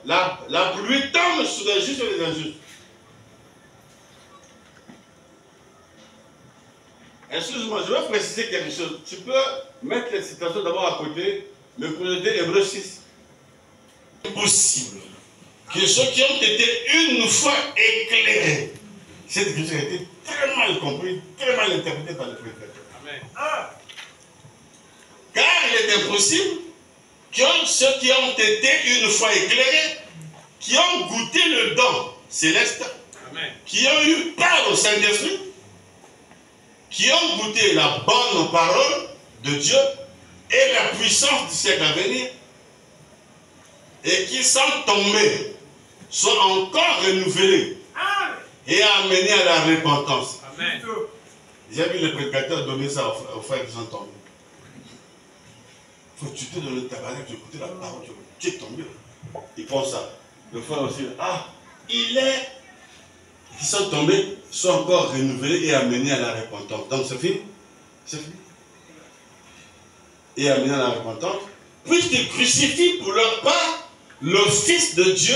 la pluie tombe sur les justes et les injustes. Excuse-moi, je vais préciser quelque chose. Tu peux mettre les citations d'abord à côté, mais pour le dire, Hébreux 6. C'est possible que ceux qui ont été une fois éclairés, cette écriture a été très mal comprise, très mal interprétée par les prédicateurs. Car il est impossible que ceux qui ont été une fois éclairés, qui ont goûté le don céleste, qui ont eu part au Saint-Esprit, qui ont goûté la bonne parole de Dieu et la puissance du siècle à venir, et qui sont tombés, sont encore renouvelés et amenés à la repentance. Amen. J'ai vu les prédicateurs donner ça aux frères qui sont tombés. Il faut que tu te donnes le tabernacle, tu écoutes la parole, tu es tombé. Ils font ça. Le frère aussi, qui sont tombés, sont encore renouvelés et amenés à la repentance. Donc c'est fini. C'est fini. Et amenés à la repentance, puisqu'ils crucifient pour leur part le Fils de Dieu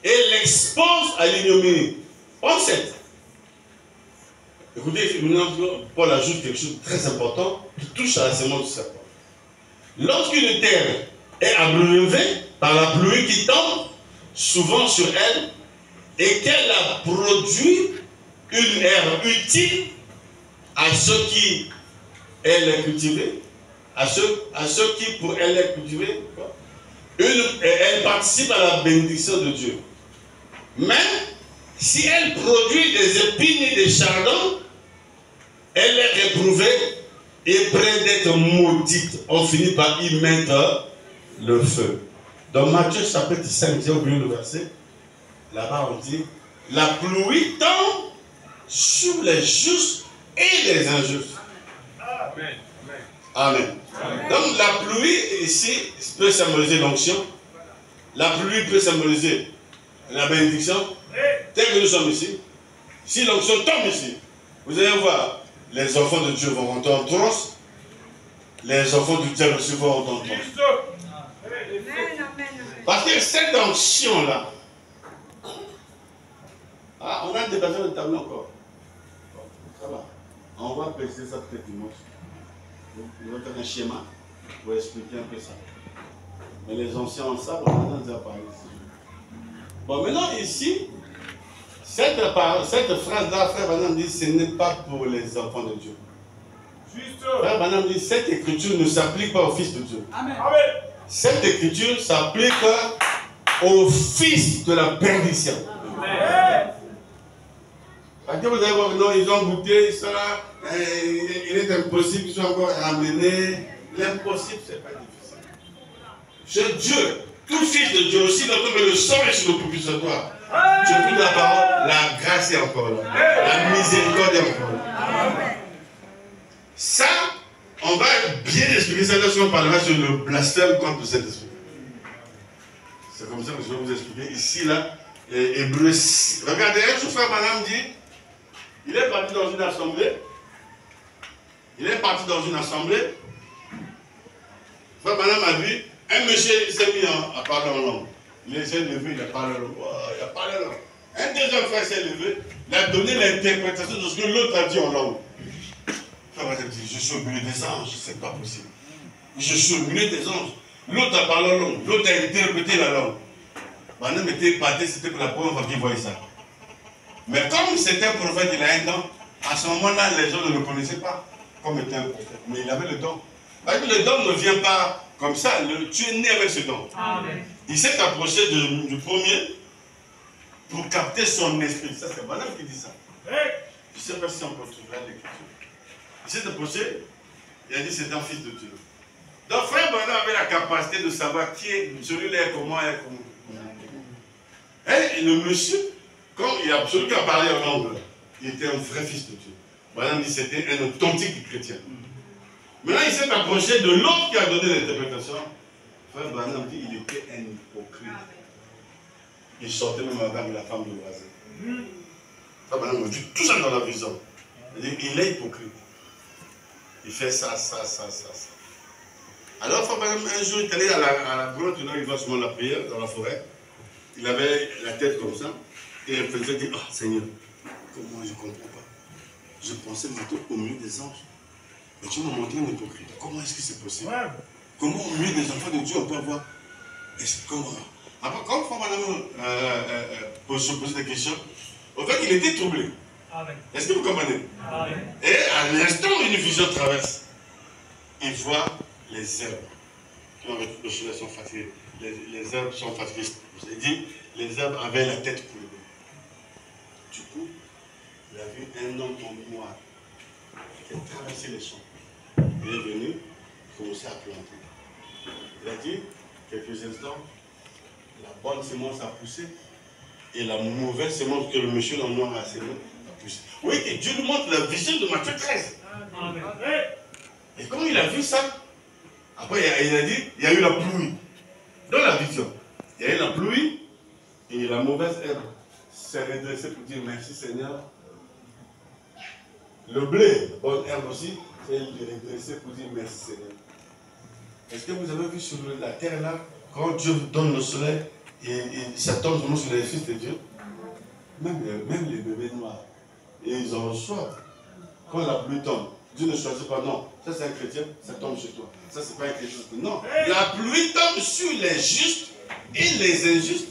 et l'exposent à l'ignominie. En 7. Écoutez, Paul ajoute quelque chose de très important qui touche à la sémence du serpent. Lorsqu'une terre est abreuvée par la pluie qui tombe souvent sur elle et qu'elle a produit une herbe utile à ceux qui elle est cultivée, à ceux qui pour elle est cultivée, elle participe à la bénédiction de Dieu. Mais si elle produit des épines et des chardons, elle est réprouvée et près d'être maudite. On finit par y mettre le feu. Dans Matthieu chapitre 5, j'ai oublié le verset. Là-bas, on dit, la pluie tombe sur les justes et les injustes. Amen. Amen. Donc la pluie ici peut symboliser l'onction. La pluie peut symboliser la bénédiction. Tel que nous sommes ici. Si l'onction tombe ici, vous allez voir, les enfants de Dieu vont rentrer en transe. Les enfants du diable aussi vont rentrer en transe. Parce que cette onction-là, on a dépassé le tableau encore. Ça va. On va préciser ça peut-être dimanche. On va faire un schéma pour expliquer un peu ça. Mais les anciens en savent, on a déjà parlé ici. Bon, maintenant ici, cette phrase-là, Frère Branham dit, ce n'est pas pour les enfants de Dieu. Juste. Frère Branham dit, cette écriture ne s'applique pas au Fils de Dieu. Amen. Cette écriture s'applique au Fils de la perdition. Amen. Parce que vous allez voir, non, ils ont goûté ça, il est impossible qu'ils soient encore amenés. L'impossible, ce n'est pas difficile. C'est Dieu, tout Fils de Dieu aussi, donc le sang est sur le propitiatoire. Tu pries la parole, la grâce est encore là. La miséricorde est encore là. Ça, on va bien expliquer ça lorsqu'on parlera sur le blasphème contre le Saint-Esprit. C'est comme ça que je vais vous expliquer. Ici, là, Hébreu 6. Regardez, un jour, Frère Branham dit, il est parti dans une assemblée. Frère Branham a vu, un monsieur s'est mis à parler en langue. Il s'est levé, il a parlé en langue. Un deuxième frère s'est levé, il a donné l'interprétation de ce que l'autre a dit en langue. Frère Branham dit, je suis au milieu des anges, c'est pas possible. Je suis au milieu des anges. L'autre a parlé en langue, l'autre a interprété la langue. Branham était épaté, c'était pour la première fois qu'il voyait ça. Mais comme c'était un prophète, il a un don, à ce moment-là, les gens ne le connaissaient pas comme étant un prophète. Mais il avait le don. Parce que le don ne vient pas comme ça. Tu es né avec ce don. Amen. Il s'est approché du premier pour capter son esprit. Ça, c'est Branham qui dit ça. Je ne sais pas si on peut trouver l'écriture. Il s'est approché, il a dit c'est un fils de Dieu. Donc, Frère Branham avait la capacité de savoir qui est celui-là, comment est, comment. Et le monsieur, quand il a celui qui a parlé en langue, il était un vrai fils de Dieu. Branham dit c'était un authentique chrétien. Maintenant, il s'est approché de l'autre qui a donné l'interprétation. Frère Branham dit il était un hypocrite. Il sortait même avec la femme du voisin. Frère Branham dit tout ça dans la vision. Il dit il est hypocrite. Il fait ça. Alors, Frère Branham, un jour, il est allé à la grotte, il va souvent la prière dans la forêt. Il avait la tête comme ça. Et il faisait dire, ah Seigneur, comment je ne comprends pas. Je pensais maintenant au milieu des anges. Mais tu m'as montré un hypocrite. Comment est-ce que c'est possible? Comment au milieu des enfants de Dieu on peut avoir. Comment? Après, quand Frère Branham se posait des questions, au fait, il était troublé. Est-ce que vous comprenez? Et à l'instant où une vision traverse, il voit les herbes qui ont le soleil sont fatigués. Les herbes sont fatiguées. Je vous ai dit, les herbes avaient la tête coulée. Du coup, il a vu un homme en noir qui a traversé les champs. Il est venu, commencer à planter. Il a dit, quelques instants, la bonne semence a poussé et la mauvaise semence que le monsieur dans le noir a semé a poussé. Oui, et Dieu nous montre la vision de Matthieu 13. Amen. Et comme il a vu ça, après il a dit, il y a eu la pluie. Dans la vision, il y a eu la pluie et la mauvaise herbe s'est redressée pour dire merci Seigneur. Le blé, la bonne herbe aussi, s'est redressée pour dire merci Seigneur. Est-ce que vous avez vu sur la terre là, quand Dieu donne le soleil et ça tombe vraiment sur les fils de Dieu, même les bébés noirs, et ils en reçoivent. Quand la pluie tombe, Dieu ne choisit pas, non, ça c'est un chrétien, ça tombe sur toi. Ça c'est pas un chrétien. Non, la pluie tombe sur les justes et les injustes.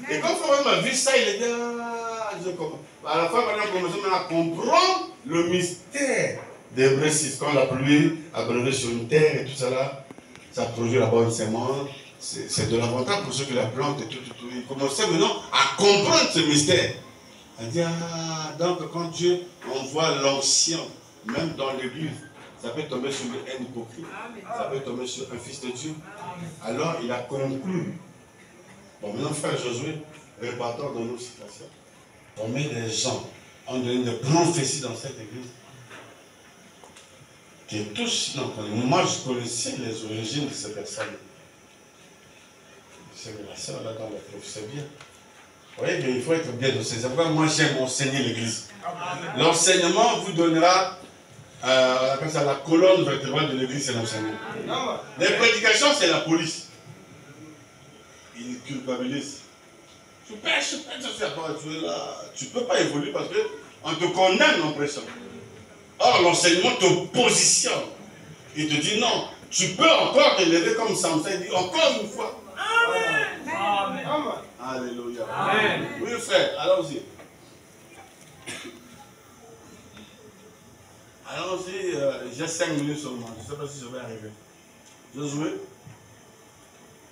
Et quand Frère a vu ça, il a dit, ah, je comprends. À la fin, on a commencé à comprendre le mystère d'Hébreu 6. Quand la pluie a brûlé sur une terre et tout ça là, ça produit la bonne semence. C'est de l'avantage pour ceux qui la plantent et tout. Il commençait maintenant à comprendre ce mystère. Il a dit, ah, donc quand Dieu envoie l'ancien, même dans l'église, ça peut tomber sur un hypocrite, ça peut tomber sur un fils de Dieu. Alors il a conclu. Bon, maintenant, frère Josué, répartons dans nos situations. On met des gens, on donne des prophéties dans cette église. Qui tous, non, moi je connaissais les origines de ces personnes. C'est la soeur là dans la prophétie bien. Vous voyez qu'il faut être bien enseigné. C'est pourquoi moi j'aime enseigner l'église. L'enseignement vous donnera, on appelle ça la colonne vertébrale de l'église, c'est l'enseignement. Les prédications, c'est la police. Ils culpabilisent. Tu pêches, tu es là. Tu ne peux pas évoluer parce qu'on te condamne en pression. Or, l'enseignement te positionne. Il te dit non, tu peux encore te lever comme Samson. Il dit encore une fois. Amen. Amen. Alléluia. Amen. Oui, frère, allons-y. Allons-y, j'ai 5 minutes seulement. Je ne sais pas si je vais arriver. Josué.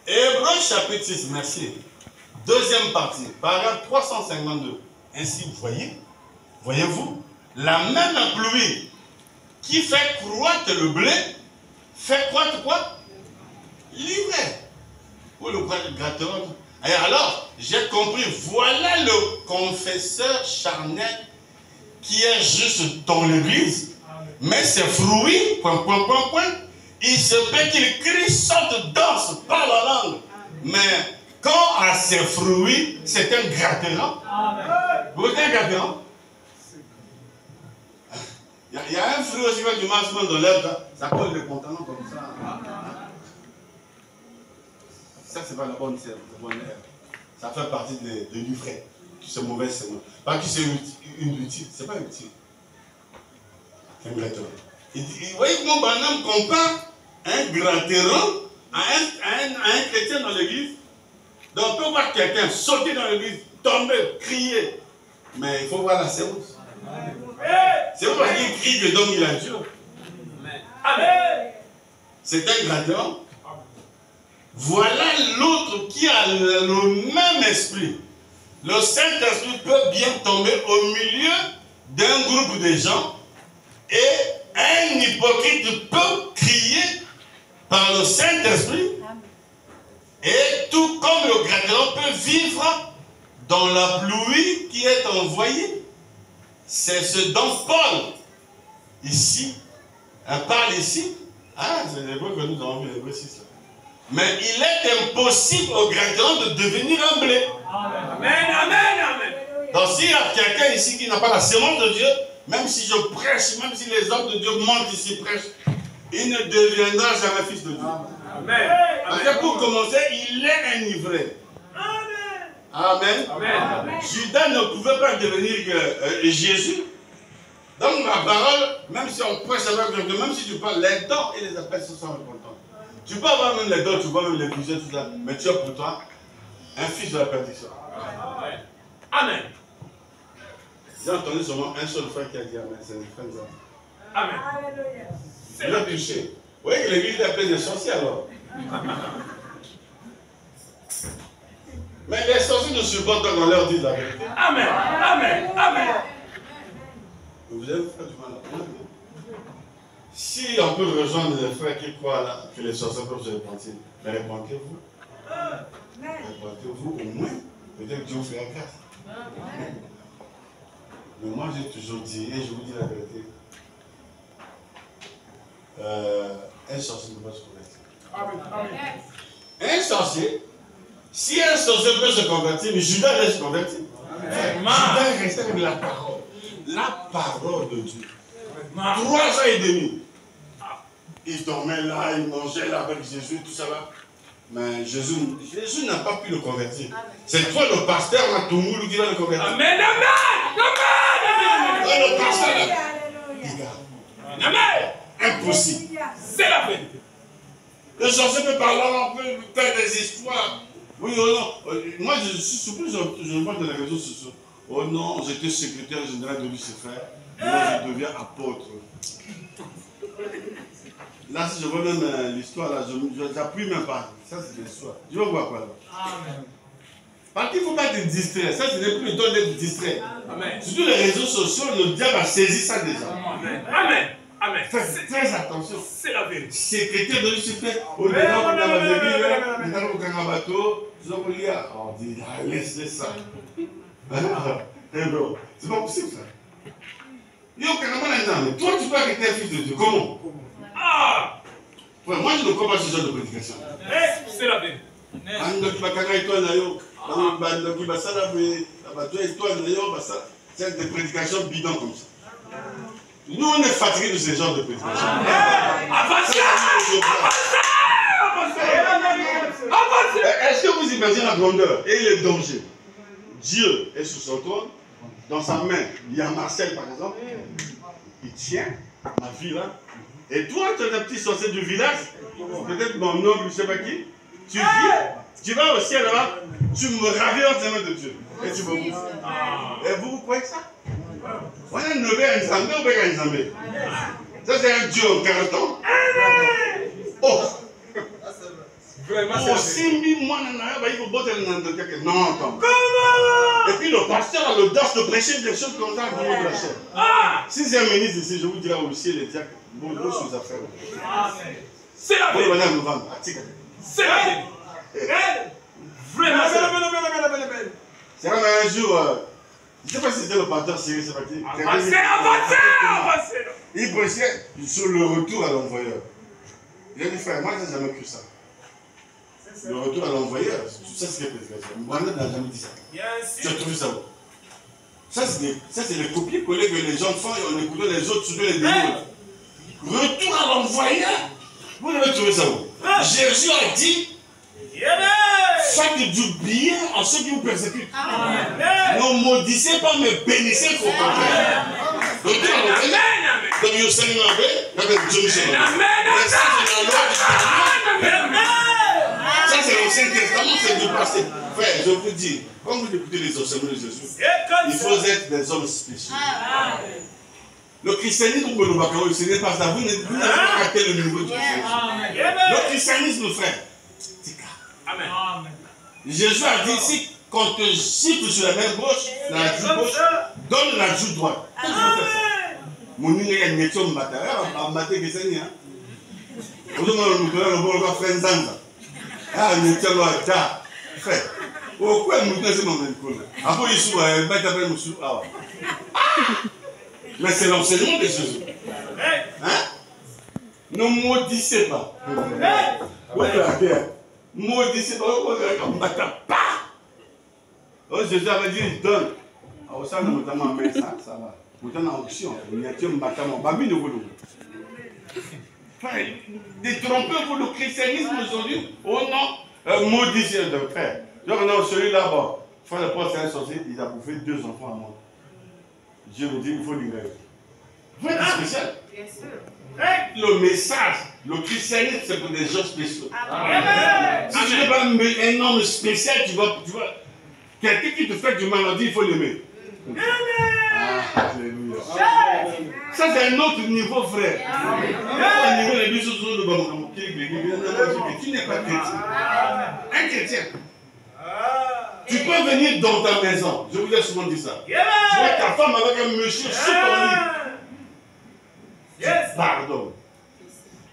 Hébreux chapitre 6, merci. Deuxième partie, paragraphe 352. Ainsi, voyez-vous, la même pluie qui fait croître le blé, fait croître quoi? L'ivraie. Ou le gratteur. Alors, j'ai compris, voilà le confesseur charnel qui est juste dans l'église, mais ses fruits, il se peut qu'il crie, saute, danse, parle la langue. Mais quand à ses fruits, c'est un gratteur. Vous voyez un gratteur? Il y a un fruit aussi quand tu manges dans l'herbe, ça colle les pantalons comme ça. Ça, c'est pas la bonne herbe. Ça fait partie de l'ivraie. C'est mauvais, c'est mauvais. Pas que c'est inutile, c'est pas utile. C'est un gratteur. Vous voyez comment Branham compare un gratteur à un chrétien dans l'église. Donc on peut voir quelqu'un sauter dans l'église, tomber, crier. Mais il faut voir la séance. C'est pas parce qu'il crie que donc il a Dieu. Amen. C'est un gratteur. Voilà l'autre qui a le même esprit. Le Saint-Esprit peut bien tomber au milieu d'un groupe de gens et un hypocrite peut crier par le Saint-Esprit et tout comme le gratteur peut vivre dans la pluie qui est envoyée. C'est ce dont Paul, ici, parle ici. Ah, c'est l'hébreu que nous avons vu, l'hébreu 6. Mais il est impossible au gratteur de devenir un blé. Amen, amen, amen. Donc s'il y a quelqu'un ici qui n'a pas la sémence de Dieu, même si je prêche, même si les hommes de Dieu montent ici prêchent, il ne deviendra jamais fils de Dieu. Amen. Parce que pour commencer, il est un ivraie. Amen. Amen. Judas ne pouvait pas devenir Jésus. Donc la parole, même si on prêche avec Dieu, même si tu parles, les dons et les appels sont importants. Tu peux avoir même les dons, tu peux même les bouger, tout ça, mais tu as pour toi un fils de la perdition. Amen. J'ai entendu seulement un seul frère qui a dit Amen, c'est le frère Jean. Amen. Il a touché. Vous voyez que l'église est pleine de sorciers alors. Mais les sorciers ne supportent pas qu'on leur dise la vérité. Amen. Amen. Amen. Vous avez fait du mal à moi. Si on peut rejoindre les frères qui croient là, que les sorciers peuvent se repentir, mais répentez-vous. Répentez-vous au moins. Peut-être que Dieu vous fera grâce. Mais moi j'ai toujours dit, et je vous dis la vérité, un sorcier ne peut pas se convertir. Un sorcier, si un sorcier peut se convertir, mais Judas reste converti. Judas restait avec la parole. La parole de Dieu. 3 ans et demi. Il dormait là, il mangeait là avec Jésus, tout ça là. Mais Jésus n'a pas pu le convertir. C'est toi le pasteur Matoumou qui va le convertir. Amen. Amen. Toi le pasteur là. Amen. Impossible. C'est la vérité. Le sorcier peut parler, on peut faire des histoires. Oui, oh non. Moi je suis surpris, je vois dans les réseaux sociaux. Oh non, j'étais secrétaire général de Lucifer. Moi je deviens apôtre. Là, si je vois même l'histoire, là, je n'appuie même pas. Ça, c'est l'histoire. Je veux voir quoi là. Amen. Parce qu'il ne faut pas te distraire. Ça, ce n'est plus le temps d'être distrait. Amen. Surtout les réseaux sociaux, le diable a saisi ça déjà. Amen. Amen. Amen. Faites très attention. C'est la vérité. Secrétaire de Lucifer. On dit, on dit, laisse ça. C'est pas possible ça. Toi, tu peux arrêter un fils de Dieu. Comment? Ah! Ouais, moi, je ne crois pas ce genre de prédication. C'est la vérité. C'est des prédications bidons comme ça. Nous, on est fatigués de ce genre de prédication. Est-ce que vous imaginez la grandeur et le danger? Dieu est sur son trône. Dans sa main, il y a Marcel par exemple. Il tient ma vie là. Et toi, tu es un petit sorcier du village. Peut-être mon oncle, je ne sais pas qui. Tu viens, tu vas au ciel là-bas. Tu me ravis entre les mains de Dieu. Et tu me bouffes. Et vous croyez que ça? On a une nouvelle Nzambé ou pas Nzambé? Ça, c'est un Dieu en carton. Oh! Oh, 6 000 mois, il faut botter le non, attends. Et puis le pasteur a l'audace de prêcher des choses comme ça au niveau de la chair. Si c'est un ministre ici, je vous dirai aussi les diacres, beaucoup sur les affaires. C'est la vérité. C'est la vérité. Vraiment, c'est comme un jour, je ne sais pas si c'était le pasteur Cyril, c'est pas qui. Avancez. Il prêchait sur le retour à l'envoyeur. J'ai dit, frère, moi, je n'ai jamais cru ça. Le retour à l'envoyeur, tu sais ce qu'est prédication. Mohamed n'a jamais dit ça. Tu as trouvé ça où? Ça, c'est les copier-coller que les gens font et on écoutait les autres sur les démons. Retour à l'envoyeur. Vous avez trouvé ça où? Jésus a dit, faites du bien à ceux qui vous persécutent. Ne maudissez pas, mais bénissez au contraire. Retour à l'envoyeur. Donc, il y a 5 ans, il y a Dieu Michel. Ça, c'est l'Ancien Testament, c'est du passé. Frère, je vous dis, quand vous écoutez les enseignements de Jésus, il faut être des hommes spéciaux. Le christianisme, ce n'est pas ça. Vous n'avez pas raté le niveau du christianisme. Le christianisme, frère, c'est clair. Amen. Jésus a dit, si qu'on te gifle sur la main gauche, la joue gauche, donne la joue droite. Mon nom est Nétion Mbata. On m'a dit que c'est rien. On va faire un zanza. Ah, Nétion Mbata. Frère. Pourquoi nous ne sommes pas après, il s'ouvre, il va t'appeler Moussou. Mais c'est l'enseignement de Jésus. Hein? Ne maudissez pas. Maudissez pas. On ne bat pas. Oh, Jésus avait dit, il donne. Alors, ça, nous avons mis ça, ça va. Nous avons une option. Nous avons un bâtiment. Détrompez pour le christianisme aujourd'hui. Oh non, maudissez de frère. Donc, non, celui-là, bon, frère le prophète, c'est un sorcier, il a bouffé 2 enfants à moi. Dieu me dit, il faut libérer. Il faut être spécial. Bien sûr. Le message, le christianisme, c'est pour des gens spéciaux. Si tu n'es pas un homme spécial, tu vas quelqu'un qui te fait du mal, il faut l'aimer. Alléluia. Ça, c'est un autre niveau, frère. Tu n'es pas chrétien. Un chrétien. Tu peux venir dans ta maison. Je vous ai souvent dit ça. Tu vois ta femme avec un monsieur sur ton lit. Pardon.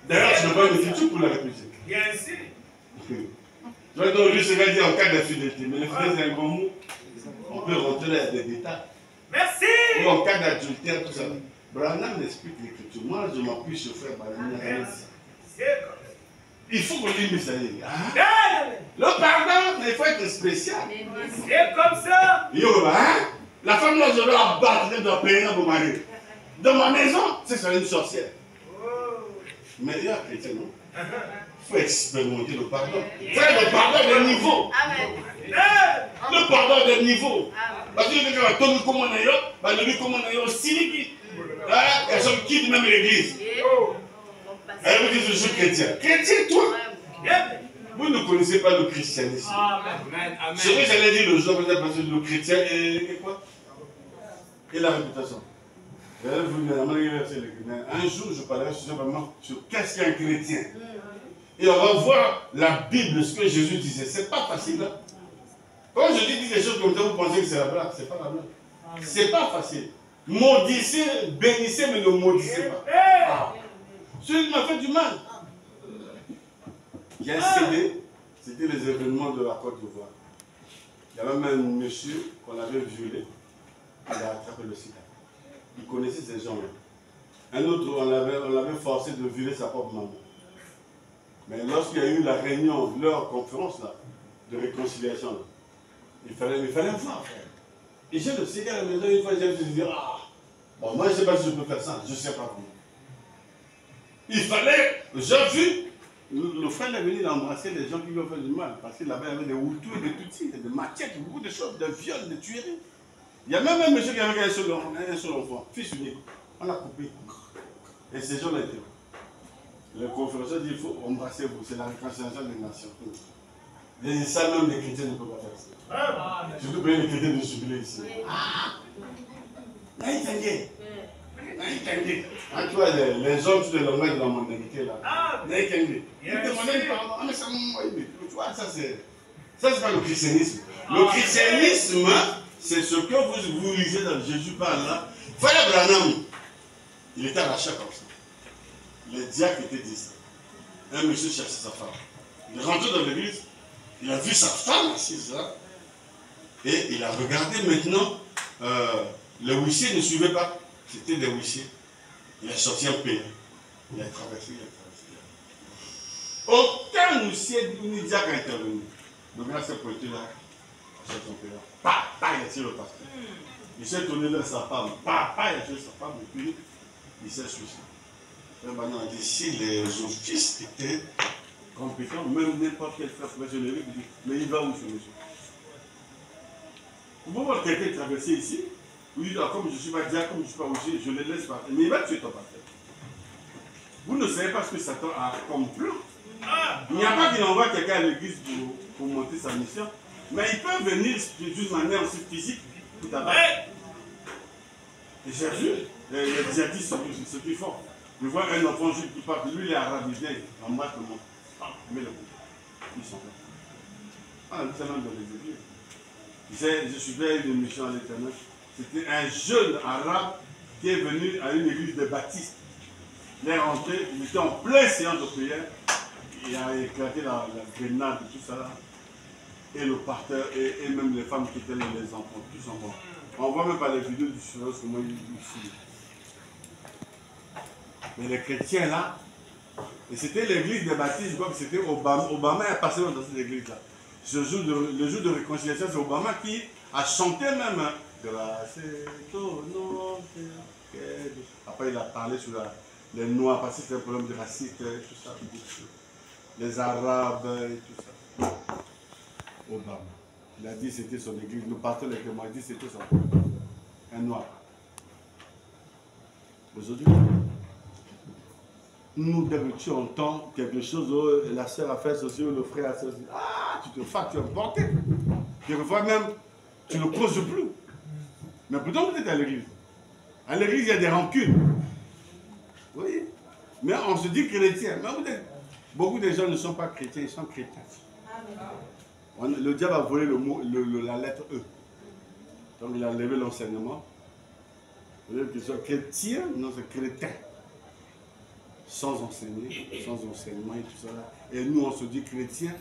D'ailleurs, tu ne peux pas me futur pour la République. Bien sûr. Je vais donc juste dire en cas d'infidélité. Mais le frère, c'est un bon mot. On peut rentrer dans des détails. Merci. Ou en cas d'adultère, tout ça. Branham explique l'écriture. Moi, je m'appuie sur frère Branham. Il faut qu'on lit ça. Le pardon, mais il faut être spécial. C'est comme ça. Yo, hein? La femme là, je vais la battre, je dois payer pour mari. Dans ma maison, c'est une sorcière. Mais il y a un chrétien, non? Il faut expérimenter le pardon. Faire le pardon des niveaux. Le pardon des niveaux. Parce que les gens tombent comme on a eu, comme on a eu aussi. Elles sont quittes même l'église. Elle vous dit, je suis chrétien. Chrétien, toi? Vous ne connaissez pas le christianisme. Ce que j'allais dire le jour, parce que le chrétien est quoi? Et la réputation. Un jour, je parlerai sur qu'est-ce qu'un chrétien. Et on va voir la Bible, ce que Jésus disait. C'est pas facile. Hein? Quand je dis des choses comme ça, vous pensez que c'est la blague. C'est pas la blague. C'est pas facile. Maudissez, bénissez, mais ne maudissez pas. Celui qui m'a fait du mal. J'ai cédé. C'était les événements de la Côte d'Ivoire. Il y avait même un monsieur qu'on avait violé. Il a attrapé le sida. Il connaissait ces gens-là. Un autre, on l'avait forcé de violer sa propre maman. Mais lorsqu'il y a eu la réunion, leur conférence là, de réconciliation, là, il fallait me voir, frère. Et j'ai le cigare à la maison, une fois, j'ai dit, ah, bon, moi je ne sais pas si je peux faire ça, je ne sais pas comment. Il fallait, j'ai vu, le frère est venu, il a embrassé les gens qui lui ont fait du mal, parce qu'il avait des Hutus, des Tutsis, des machettes, beaucoup de choses, de viols, de tueries. Il y a même un monsieur qui avait un seul enfant, fils unique. On l'a coupé. Et ces gens-là étaient. Le conférencier dit il faut embrasser vous, c'est la réconciliation des nations. Et ça, même les chrétiens ne peuvent pas faire ça. Je peux payer les chrétiens de jubilé ici. Ah, tu vois, les hommes sur le langage de la mondialité là. Tu vois, ça c'est pas le christianisme. Le christianisme, c'est ce que vous lisez dans Jésus parle là. Frère Branham, il était arraché comme ça. Les diacres étaient dit ça. Un monsieur cherchait sa femme. Il est rentré dans l'église, il a vu sa femme assise là, et il a regardé maintenant, les huissiers ne suivaient pas, c'était des huissiers. Il a sorti un pénal, il a traversé, Aucun huissier ni diacre n'a intervenu. Le gars s'est pointé là, il a son pénal. Il a tiré le pasteur. Il s'est tourné vers sa femme, il a tiré sa femme, et puis il s'est suicidé. Si les offices étaient compétents, même n'importe quel frère professionnel, il dit, mais il va où ce monsieur? Vous pouvez voir quelqu'un traverser ici, vous dites, comme je ne suis pas diacre, comme je ne suis pas aussi, je le laisse partir. Mais il va tuer ton pasteur. Vous ne savez pas ce que Satan a comme plan. Il n'y a pas qu'il envoie quelqu'un à l'église pour monter sa mission, mais il peut venir d'une manière aussi physique pour t'abattre. Et j'ai vu, les djihadistes sont plus forts. Je vois un enfant juif qui part, lui il est arabe, il vient, il embrasse le monde. Il met le coup. Ils sont là. C'est même dans les églises. Je suivais une émission à l'Éternel. C'était un jeune arabe qui est venu à une église de baptistes. Il est rentré, il était en pleine séance de prière. Il a éclaté la grenade et tout ça là. Et le parterre, et même les femmes qui étaient là, les enfants, tous en bas. On voit même pas les vidéos du silence que moi ici. Mais les chrétiens là, et c'était l'église des baptistes, je crois que c'était Obama. Obama est passé dans cette église-là. Le jour de réconciliation, c'est Obama qui a chanté même. Après, il a parlé sur les Noirs, parce que c'était un problème de racisme, tout ça. Les Arabes et tout ça. Obama. Il a dit que c'était son église. Le pasteur l'a témoigné, il a dit que c'était son problème. Un Noir. Aujourd'hui, nous, d'habitude, on entend quelque chose, la sœur a fait ceci, le frère a fait ceci. Ah, tu te fais, tu es emporté. Quelquefois même, tu ne causes plus. Mais pourtant, vous êtes à l'église. À l'église, il y a des rancunes. Vous voyez? Mais on se dit chrétien. Mais beaucoup de gens ne sont pas chrétiens, ils sont chrétiens. Le diable a volé la lettre E. Donc, il a enlevé l'enseignement. Vous voyez qu'ils sont chrétiens, non, c'est chrétien. Sans enseigner, sans enseignement et tout ça. Et nous, on se dit chrétien.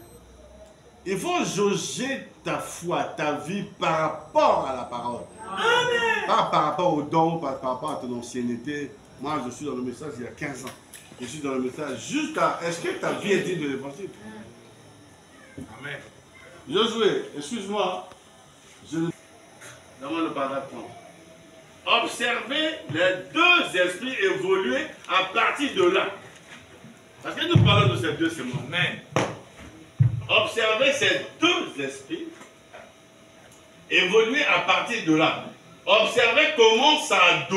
Il faut jauger ta foi, ta vie par rapport à la parole. Amen. Pas par rapport au don, pas par rapport à ton ancienneté. Moi, je suis dans le message il y a 15 ans. Je suis dans le message juste à... Est-ce que ta vie est digne de l'évangile? Amen. Josué, excuse-moi. Dans le paragraphe 30. Observez les deux esprits évoluer à partir de là. Parce que nous parlons de ces deux semences. Amen. Observez ces deux esprits évoluer à partir de là. Observez comment ça a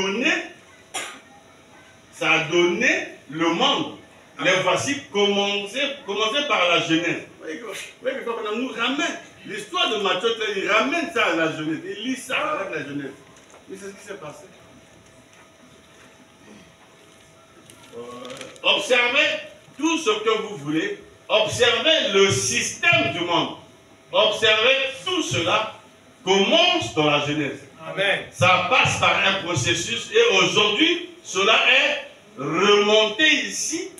donné le monde. Les voici commencer par la Genèse. Vous voyez que quand on nous ramène l'histoire de Matthieu, il ramène ça à la Genèse. Il lit ça avec la Genèse. Mais c'est ce qui s'est passé. Observez tout ce que vous voulez. Observez le système du monde. Observez tout cela commence dans la Genèse. Amen. Ça passe par un processus et aujourd'hui, cela est remonter ici,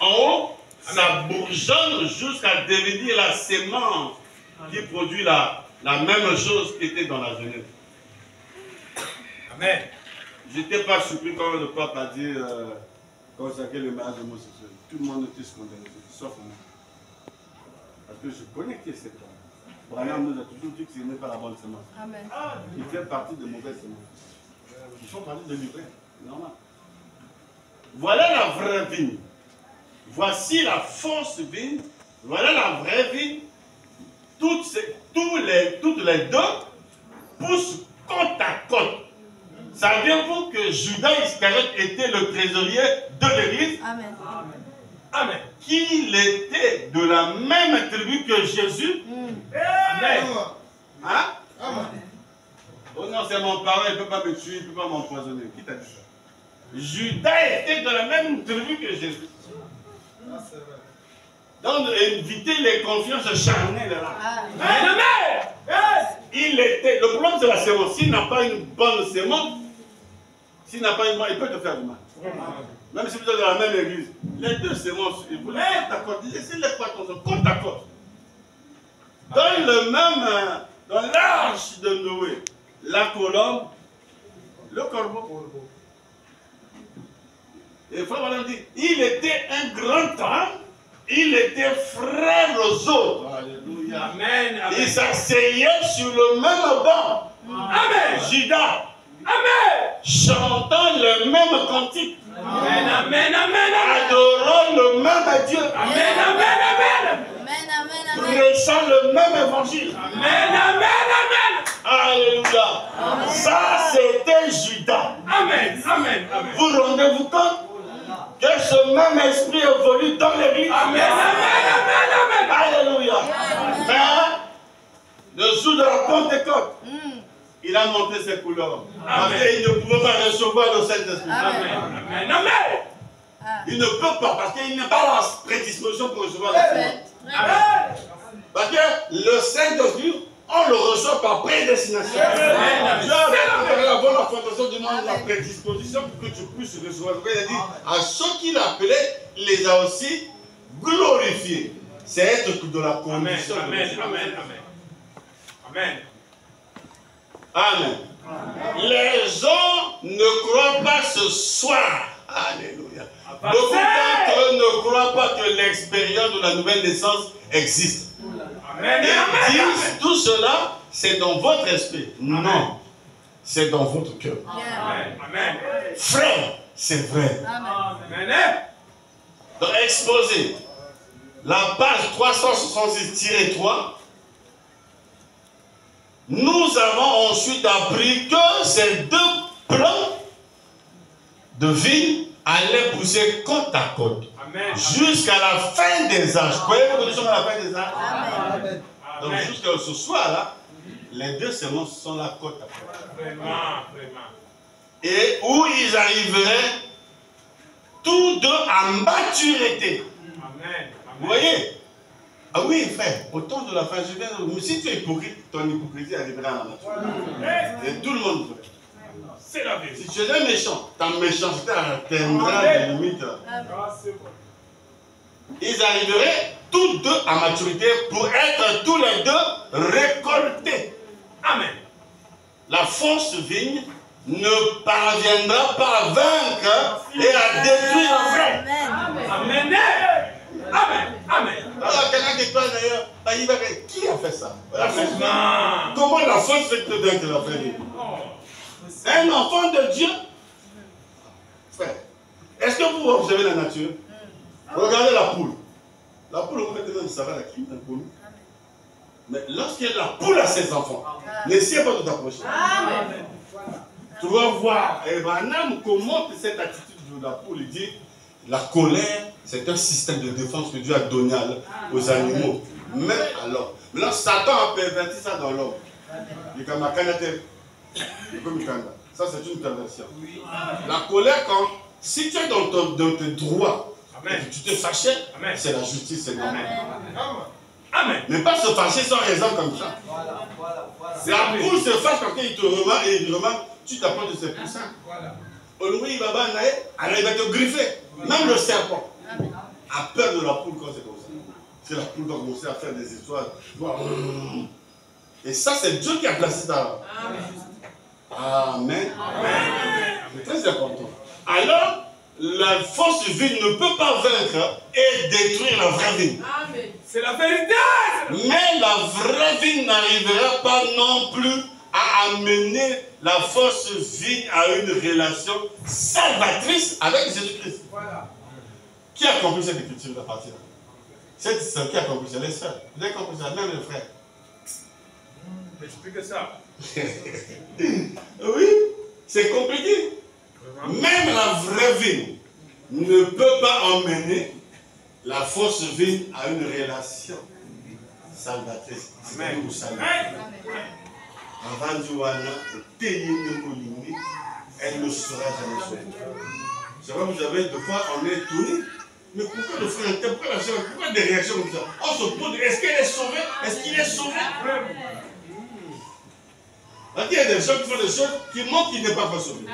en haut, ça bourgeonne jusqu'à devenir la sémence qui produit la même chose qui était dans la Genèse. Amen. Je n'étais pas surpris quand le pape a dit consacrer le mariage homosexuel. Tout le monde était scandalisé, sauf moi. Parce que je connais qui est cet homme. Branham nous a toujours dit que ce n'est pas la bonne semence. Amen. Il fait partie de mauvaises semences. Ils font partie de l'ivraie, c'est normal. Voilà la vraie vigne. Voici la fausse vigne. Voilà la vraie vigne. Toutes les deux poussent côte à côte. Ça vient pour que Judas Iscariote était le trésorier de l'église. Amen. Amen. Qu'il était de la même tribu que Jésus. Amen. Hein? Amen. Oh non, c'est mon parent, il ne peut pas me tuer, il ne peut pas m'empoisonner. Qui t'a dit ça? Judas était de la même tribu que Jésus. Donc, éviter les confiances charnelles là. Amen. Il était. Le problème, c'est la sémence. S'il n'a pas une bonne sémence, s'il n'a pas une bonne, il peut te faire du mal. Même si vous êtes dans la même église, les deux sémences, vous les côte à côte. Laissez-les côte à côte. Dans l'arche de Noé, la colombe, le corbeau. Et Frère Branham dit, il était un grand homme, il était frère aux autres. Alléluia. Amen. Il s'asseyait sur le même banc. Amen. Judas. Amen. Chantant le même cantique. Amen. Amen. Amen. Adorant le même Dieu. Amen. Amen. Amen. Prêchant le même évangile. Amen. Amen. Amen. Alléluia. Ça, c'était Judas. Amen. Amen. Amen. Vous rendez-vous compte que ce même esprit évolue dans l'église? Amen. Amen. Amen. Alléluia. Mais le jour de la Pentecôte, il a montré ses couleurs. Parce qu'il ne pouvait pas recevoir le Saint-Esprit. Amen. Amen. Amen. Il ne peut pas, parce qu'il n'a pas la prédisposition pour recevoir le Saint-Esprit. Amen. Parce que le Saint-Esprit, on le reçoit par prédestination. Dieu a préparé avant la fondation du monde la prédisposition pour que tu puisses recevoir. Il a dit, à ceux qu'il a appelés, il les a aussi glorifiés. C'est être de la condition. Amen. Amen. Amen. Amen. Les gens ne croient pas ce soir. Alléluia. Beaucoup d'entre eux ne croient pas que l'expérience de la nouvelle naissance existe. Amen. Ils disent tout cela, c'est dans votre esprit. Non, c'est dans votre cœur. Amen. Amen. Frère, c'est vrai. Amen. Donc, exposé, la page 366-3, nous avons ensuite appris que ces deux plants de vigne allaient pousser côte à côte. Jusqu'à la fin des âges. Vous voyez que nous sommes à la fin des âges? Amen. Donc jusqu'à ce soir-là, les deux semences sont là côte à côte. Vraiment. Et où ils arriveraient tous deux à maturité. Amen. Vous voyez? Ah oui, frère, au temps de la fin, je viens de... Si tu es hypocrite, ton hypocrisie arrivera à la maturité. Et tout le monde veut. C'est la vérité. Si tu es méchant, ta méchanceté atteindra des limites. Ils arriveraient tous deux à maturité pour être tous les deux récoltés. Amen. La fausse vigne ne parviendra pas à vaincre et à détruire la vraie. Amen. Amen. Amen. Alors, quelqu'un qui parle d'ailleurs, il va dire, qui a fait ça? Amen. Comment la fausse fait que vaincre la vraie vie? Un enfant de Dieu, frère, est-ce que vous observez la nature? Regardez la poule. La poule, vous mettez même ça va la qui, la poule. Mais lorsque la poule a ses enfants, n'essayez pas de t'approcher. Tu vas voir, Branham commente cette attitude de la poule. Il dit, la colère, c'est un système de défense que Dieu a donné aux animaux. Même à l'homme. Maintenant, Satan a perverti ça dans l'homme. Il dit, ça, c'est une perversion. La colère, quand, si tu es dans tes droits, tu te fâchais, c'est la justice, c'est normal. Amen. Mais pas se fâcher sans raison comme ça. La poule se fâche quand il te remarque et il remarque, tu t'approches de ses poussins. il va te griffer. Même le serpent a peur de la poule quand c'est comme ça. C'est la poule qui a commencé à faire des histoires. Et ça, c'est Dieu qui a placé ça. Amen. C'est très important. Alors, la fausse vigne ne peut pas vaincre et détruire la vraie vigne. C'est la vérité. Mais la vraie vigne n'arrivera pas non plus à amener la fausse vigne à une relation salvatrice avec Jésus-Christ. Voilà. Qui a compris cette écriture à partir là? Cette sœur qui a compris, c'est les sœurs. Vous avez compris ça, même les frères. Explique ça. Oui, c'est compliqué. Même la vraie vigne ne peut pas emmener la fausse vigne à une relation salvatrice. Amen. Avant Diwana, elle ne sera jamais sauvée. C'est vrai, vous avez, des fois, on est étonné. Mais pourquoi le frère interprète la soeur? Pourquoi des réactions comme ça? On se pose, est-ce qu'elle est sauvée? Est-ce qu'il est sauvé? Il y a des gens qui font des choses qui montrent qu'il n'est pas sauvé.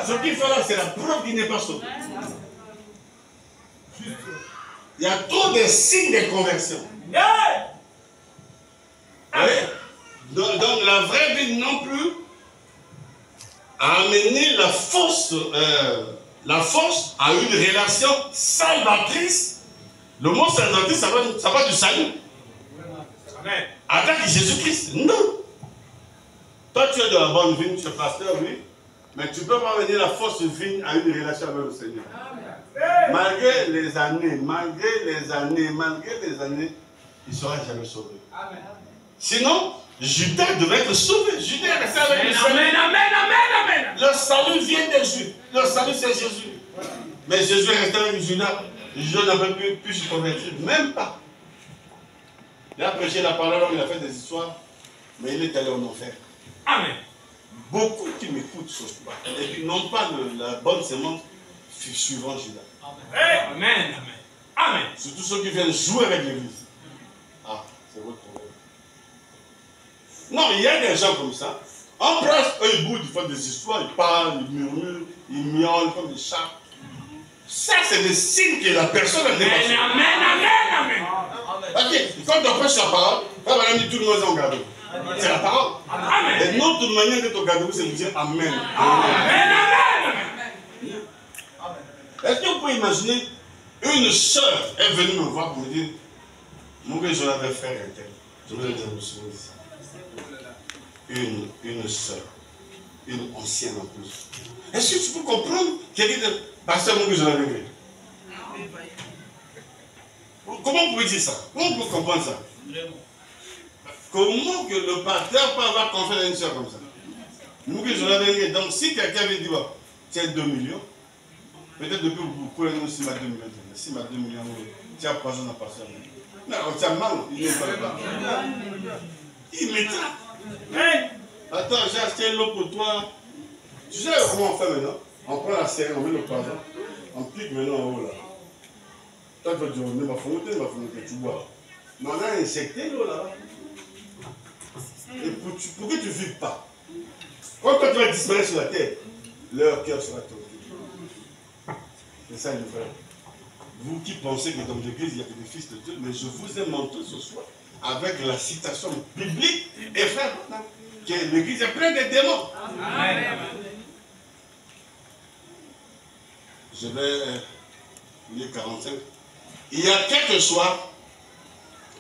Ce qu'il fait là, c'est la preuve qu'il n'est pas sauvé. Il y a trop de signes de conversion. Donc la vraie vie non plus a amené la force à une relation salvatrice. Le mot salvatrice, ça va du salut. Avec Jésus-Christ, non. Toi, tu es de la bonne vigne, tu es pasteur, oui. Mais tu ne peux pas amener la fausse vigne à une relation avec le Seigneur. Malgré les années, il ne sera jamais sauvé. Sinon, Judas devait être sauvé. Judas est resté avec le Seigneur. Amen. Le salut vient des Juifs. Le salut, c'est Jésus. Mais Jésus est resté avec Judas. Judas n'a pas pu se convertir. Même pas. Il a prêché la parole, il a fait des histoires. Mais il est allé en enfer. Amen. Beaucoup qui m'écoutent ce soir. Et puis n'ont pas la bonne semence suivant Judas. Amen. Surtout ceux qui viennent jouer avec l'église. Ah, c'est votre problème. Non, il y a des gens comme ça. En place, eux, ils boudent, ils font des histoires, ils parlent, ils murmurent, ils miaulent comme des chats. Ça, c'est des signes que la personne a dépassé. Amen. Ok, quand on prêche la parole, quand madame dit tout le monde est en garde. C'est la parole. Amen. Et notre manière d'être au garde, c'est de dire Amen. Est-ce que vous pouvez imaginer, une soeur est venue me voir pour me dire, mon gars, je l'avais frère un tel. Je voulais dire, monsieur, une soeur, une ancienne en plus. Est-ce que tu peux comprendre quelqu'un de pasteur, mon gars, je l'avais vu? Comment vous pouvez dire ça? Comment vous pouvez comprendre ça? Comment que le pasteur peut avoir confiance à une soeur comme ça? Mon gars, je l'avais vu. Donc, si quelqu'un veut dire, tiens 2 millions, peut-être depuis vous pouvez nous si ma 2 millions. Si ma 2 millions, tu as poison à passer. Non, tu as mal, il n'est pas là. Il m'étrape. Attends, j'ai acheté l'eau pour toi. Tu sais comment on fait maintenant? On prend la serre, on met le poison, on pique maintenant en haut là. Toi, tu vas dire, on va fomenter, tu bois. Mais on a injecté l'eau là. Et pour que tu ne vives pas. Quand toi tu vas disparaître sur la terre, leur cœur sera tombé. C'est ça, le frère. Vous qui pensez que dans l'église, il y a que des fils de Dieu, mais je vous ai montré ce soir avec la citation biblique et frère, que l'église est pleine de démons. Amen. Je vais lire 45. Il y a quelques soirs,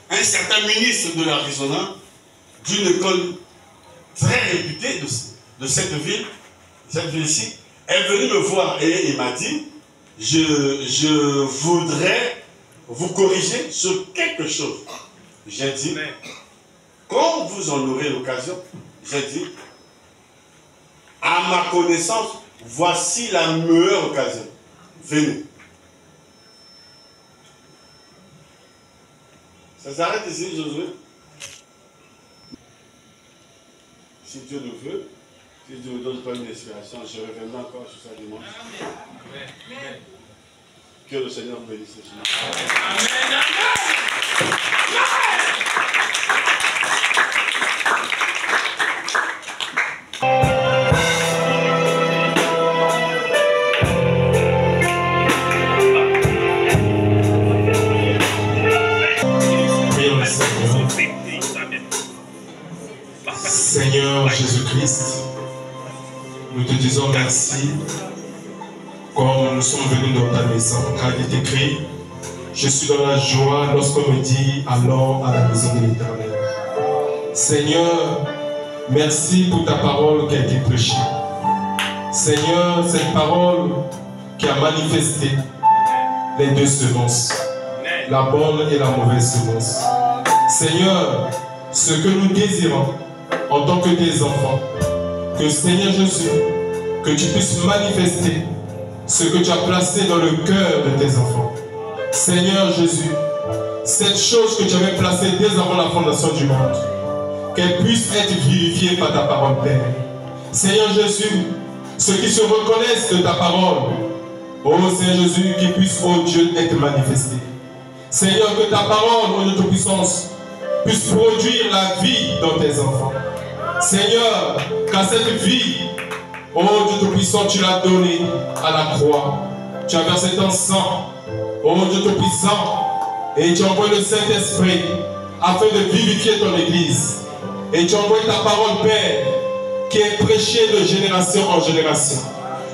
un certain ministre de l'Arizona, d'une école très réputée de cette ville-ci, est venu me voir et il m'a dit, je voudrais vous corriger sur quelque chose. J'ai dit, quand vous en aurez l'occasion, j'ai dit, à ma connaissance, voici la meilleure occasion. Venez. Ça s'arrête ici, Josué. Si Dieu le veut, si Dieu me donne pas une inspiration, je reviendrai encore sur ça dimanche. Amen. Que le Seigneur bénisse ce dimanche. Amen. merci. Comme nous sommes venus dans ta maison, car il est écrit, je suis dans la joie lorsqu'on me dit allons à la maison de l'Éternel. Seigneur, merci pour ta parole qui a été prêchée. Seigneur, cette parole qui a manifesté les deux semences, la bonne et la mauvaise semence. Seigneur, ce que nous désirons en tant que tes enfants, que Seigneur Jésus, que tu puisses manifester ce que tu as placé dans le cœur de tes enfants. Seigneur Jésus, cette chose que tu avais placée dès avant la fondation du monde, qu'elle puisse être vivifiée par ta parole, Père. Seigneur Jésus, ceux qui se reconnaissent de ta parole, oh Seigneur Jésus, qui puisse, oh Dieu, être manifesté. Seigneur, que ta parole, oh Dieu Tout-Puissance, puisse produire la vie dans tes enfants. Seigneur, qu'à cette vie, oh Dieu Tout-Puissant, tu l'as donnée à la croix. Tu as versé ton sang, oh Dieu Tout-Puissant, et tu as envoyé le Saint-Esprit afin de vivifier ton Église. Et tu as envoyé ta parole, Père, qui est prêchée de génération en génération.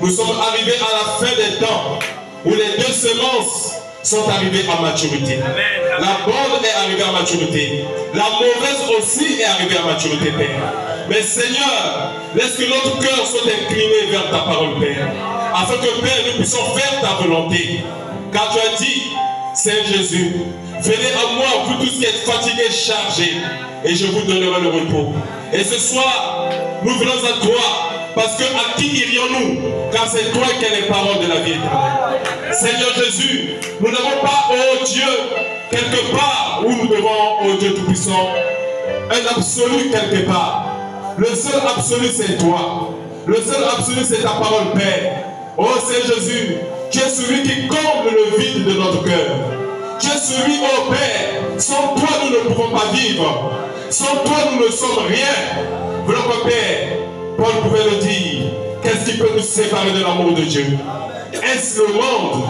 Nous sommes arrivés à la fin des temps où les deux semences sont arrivées à maturité. Amen. La bonne est arrivée à maturité. La mauvaise aussi est arrivée à maturité, Père. Mais Seigneur, laisse que notre cœur soit incliné vers ta parole, Père, afin que, Père, nous puissions faire ta volonté. Car tu as dit, Seigneur Jésus, venez à moi, vous tous qui êtes fatigués, chargés, et je vous donnerai le repos. Et ce soir, nous venons à toi, parce que à qui irions-nous? Car c'est toi qui as les paroles de la vie éternelle. Seigneur Jésus, nous n'avons pas, oh Dieu, quelque part où nous devons, oh Dieu Tout-Puissant, un absolu quelque part. Le seul absolu, c'est toi. Le seul absolu, c'est ta parole, Père. Oh Seigneur Jésus, tu es celui qui comble le vide de notre cœur. Tu es celui, oh Père, sans toi nous ne pouvons pas vivre. Sans toi nous ne sommes rien. Voilà quoi, Père, Paul pouvait le dire. Qu'est-ce qui peut nous séparer de l'amour de Dieu? Est-ce le monde?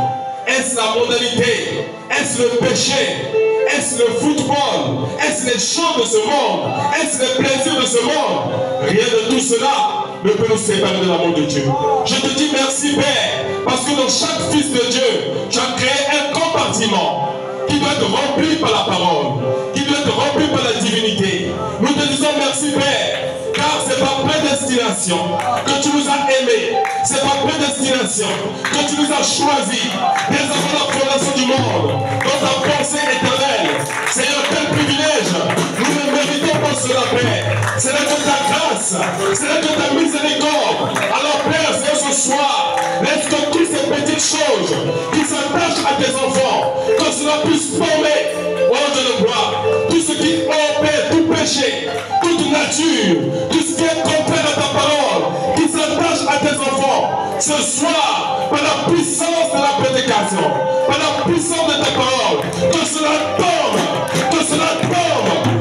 Est-ce la mondanité? Est-ce le péché? Est-ce le football? Est-ce les choses de ce monde? Est-ce les plaisirs de ce monde? Rien de tout cela ne peut nous séparer de l'amour de Dieu. Je te dis merci, Père, parce que dans chaque fils de Dieu, tu as créé un compartiment qui doit être rempli par la parole, qui doit être rempli par la divinité. Nous te disons merci, Père, car c'est par prédestination que tu nous as aimés, c'est par prédestination que tu nous as choisis, dès avant la fondation du monde, dans ta pensée éternelle. Seigneur, quel privilège! Nous ne méritons pas cela, Père. C'est là que ta grâce, c'est là que ta miséricorde. Alors, Père, c'est ce soir, laisse que toutes ces petites choses qui s'attachent à tes enfants, que cela puisse former, oh Dieu de gloire, tout ce qui opère, tout péché, toute nature, tout ce qui est contraire à ta parole, qui s'attache à tes enfants, ce soir, par la puissance de la prédication, par la puissance de ta parole, que cela tombe,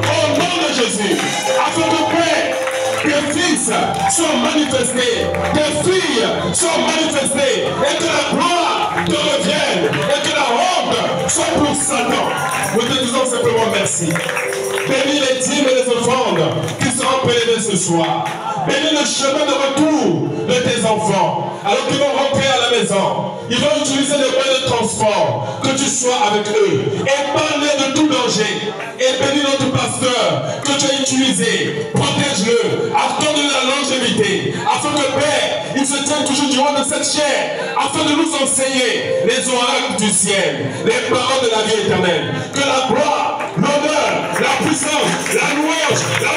au nom de Jésus, afin que Père, tes fils soient manifestés, tes filles soient manifestées, et que la gloire te revienne, et que la honte soit pour Satan. Nous te disons simplement merci. Bénis les dîmes et les offrandes qui seront prélevées ce soir. Bénis le chemin de retour de tes enfants. Alors qu'ils vont rentrer à la maison, ils vont utiliser les moyens de transport. Que tu sois avec eux. Épargne-les de tout danger. Et bénis notre pasteur que tu as utilisé. Protège-le. Accorde-lui la longévité. Afin que Père, il se tienne toujours du haut de cette chair. Afin de nous enseigner les oracles du ciel. Les paroles de la vie éternelle. Que la gloire, l'honneur, la puissance, la louange, la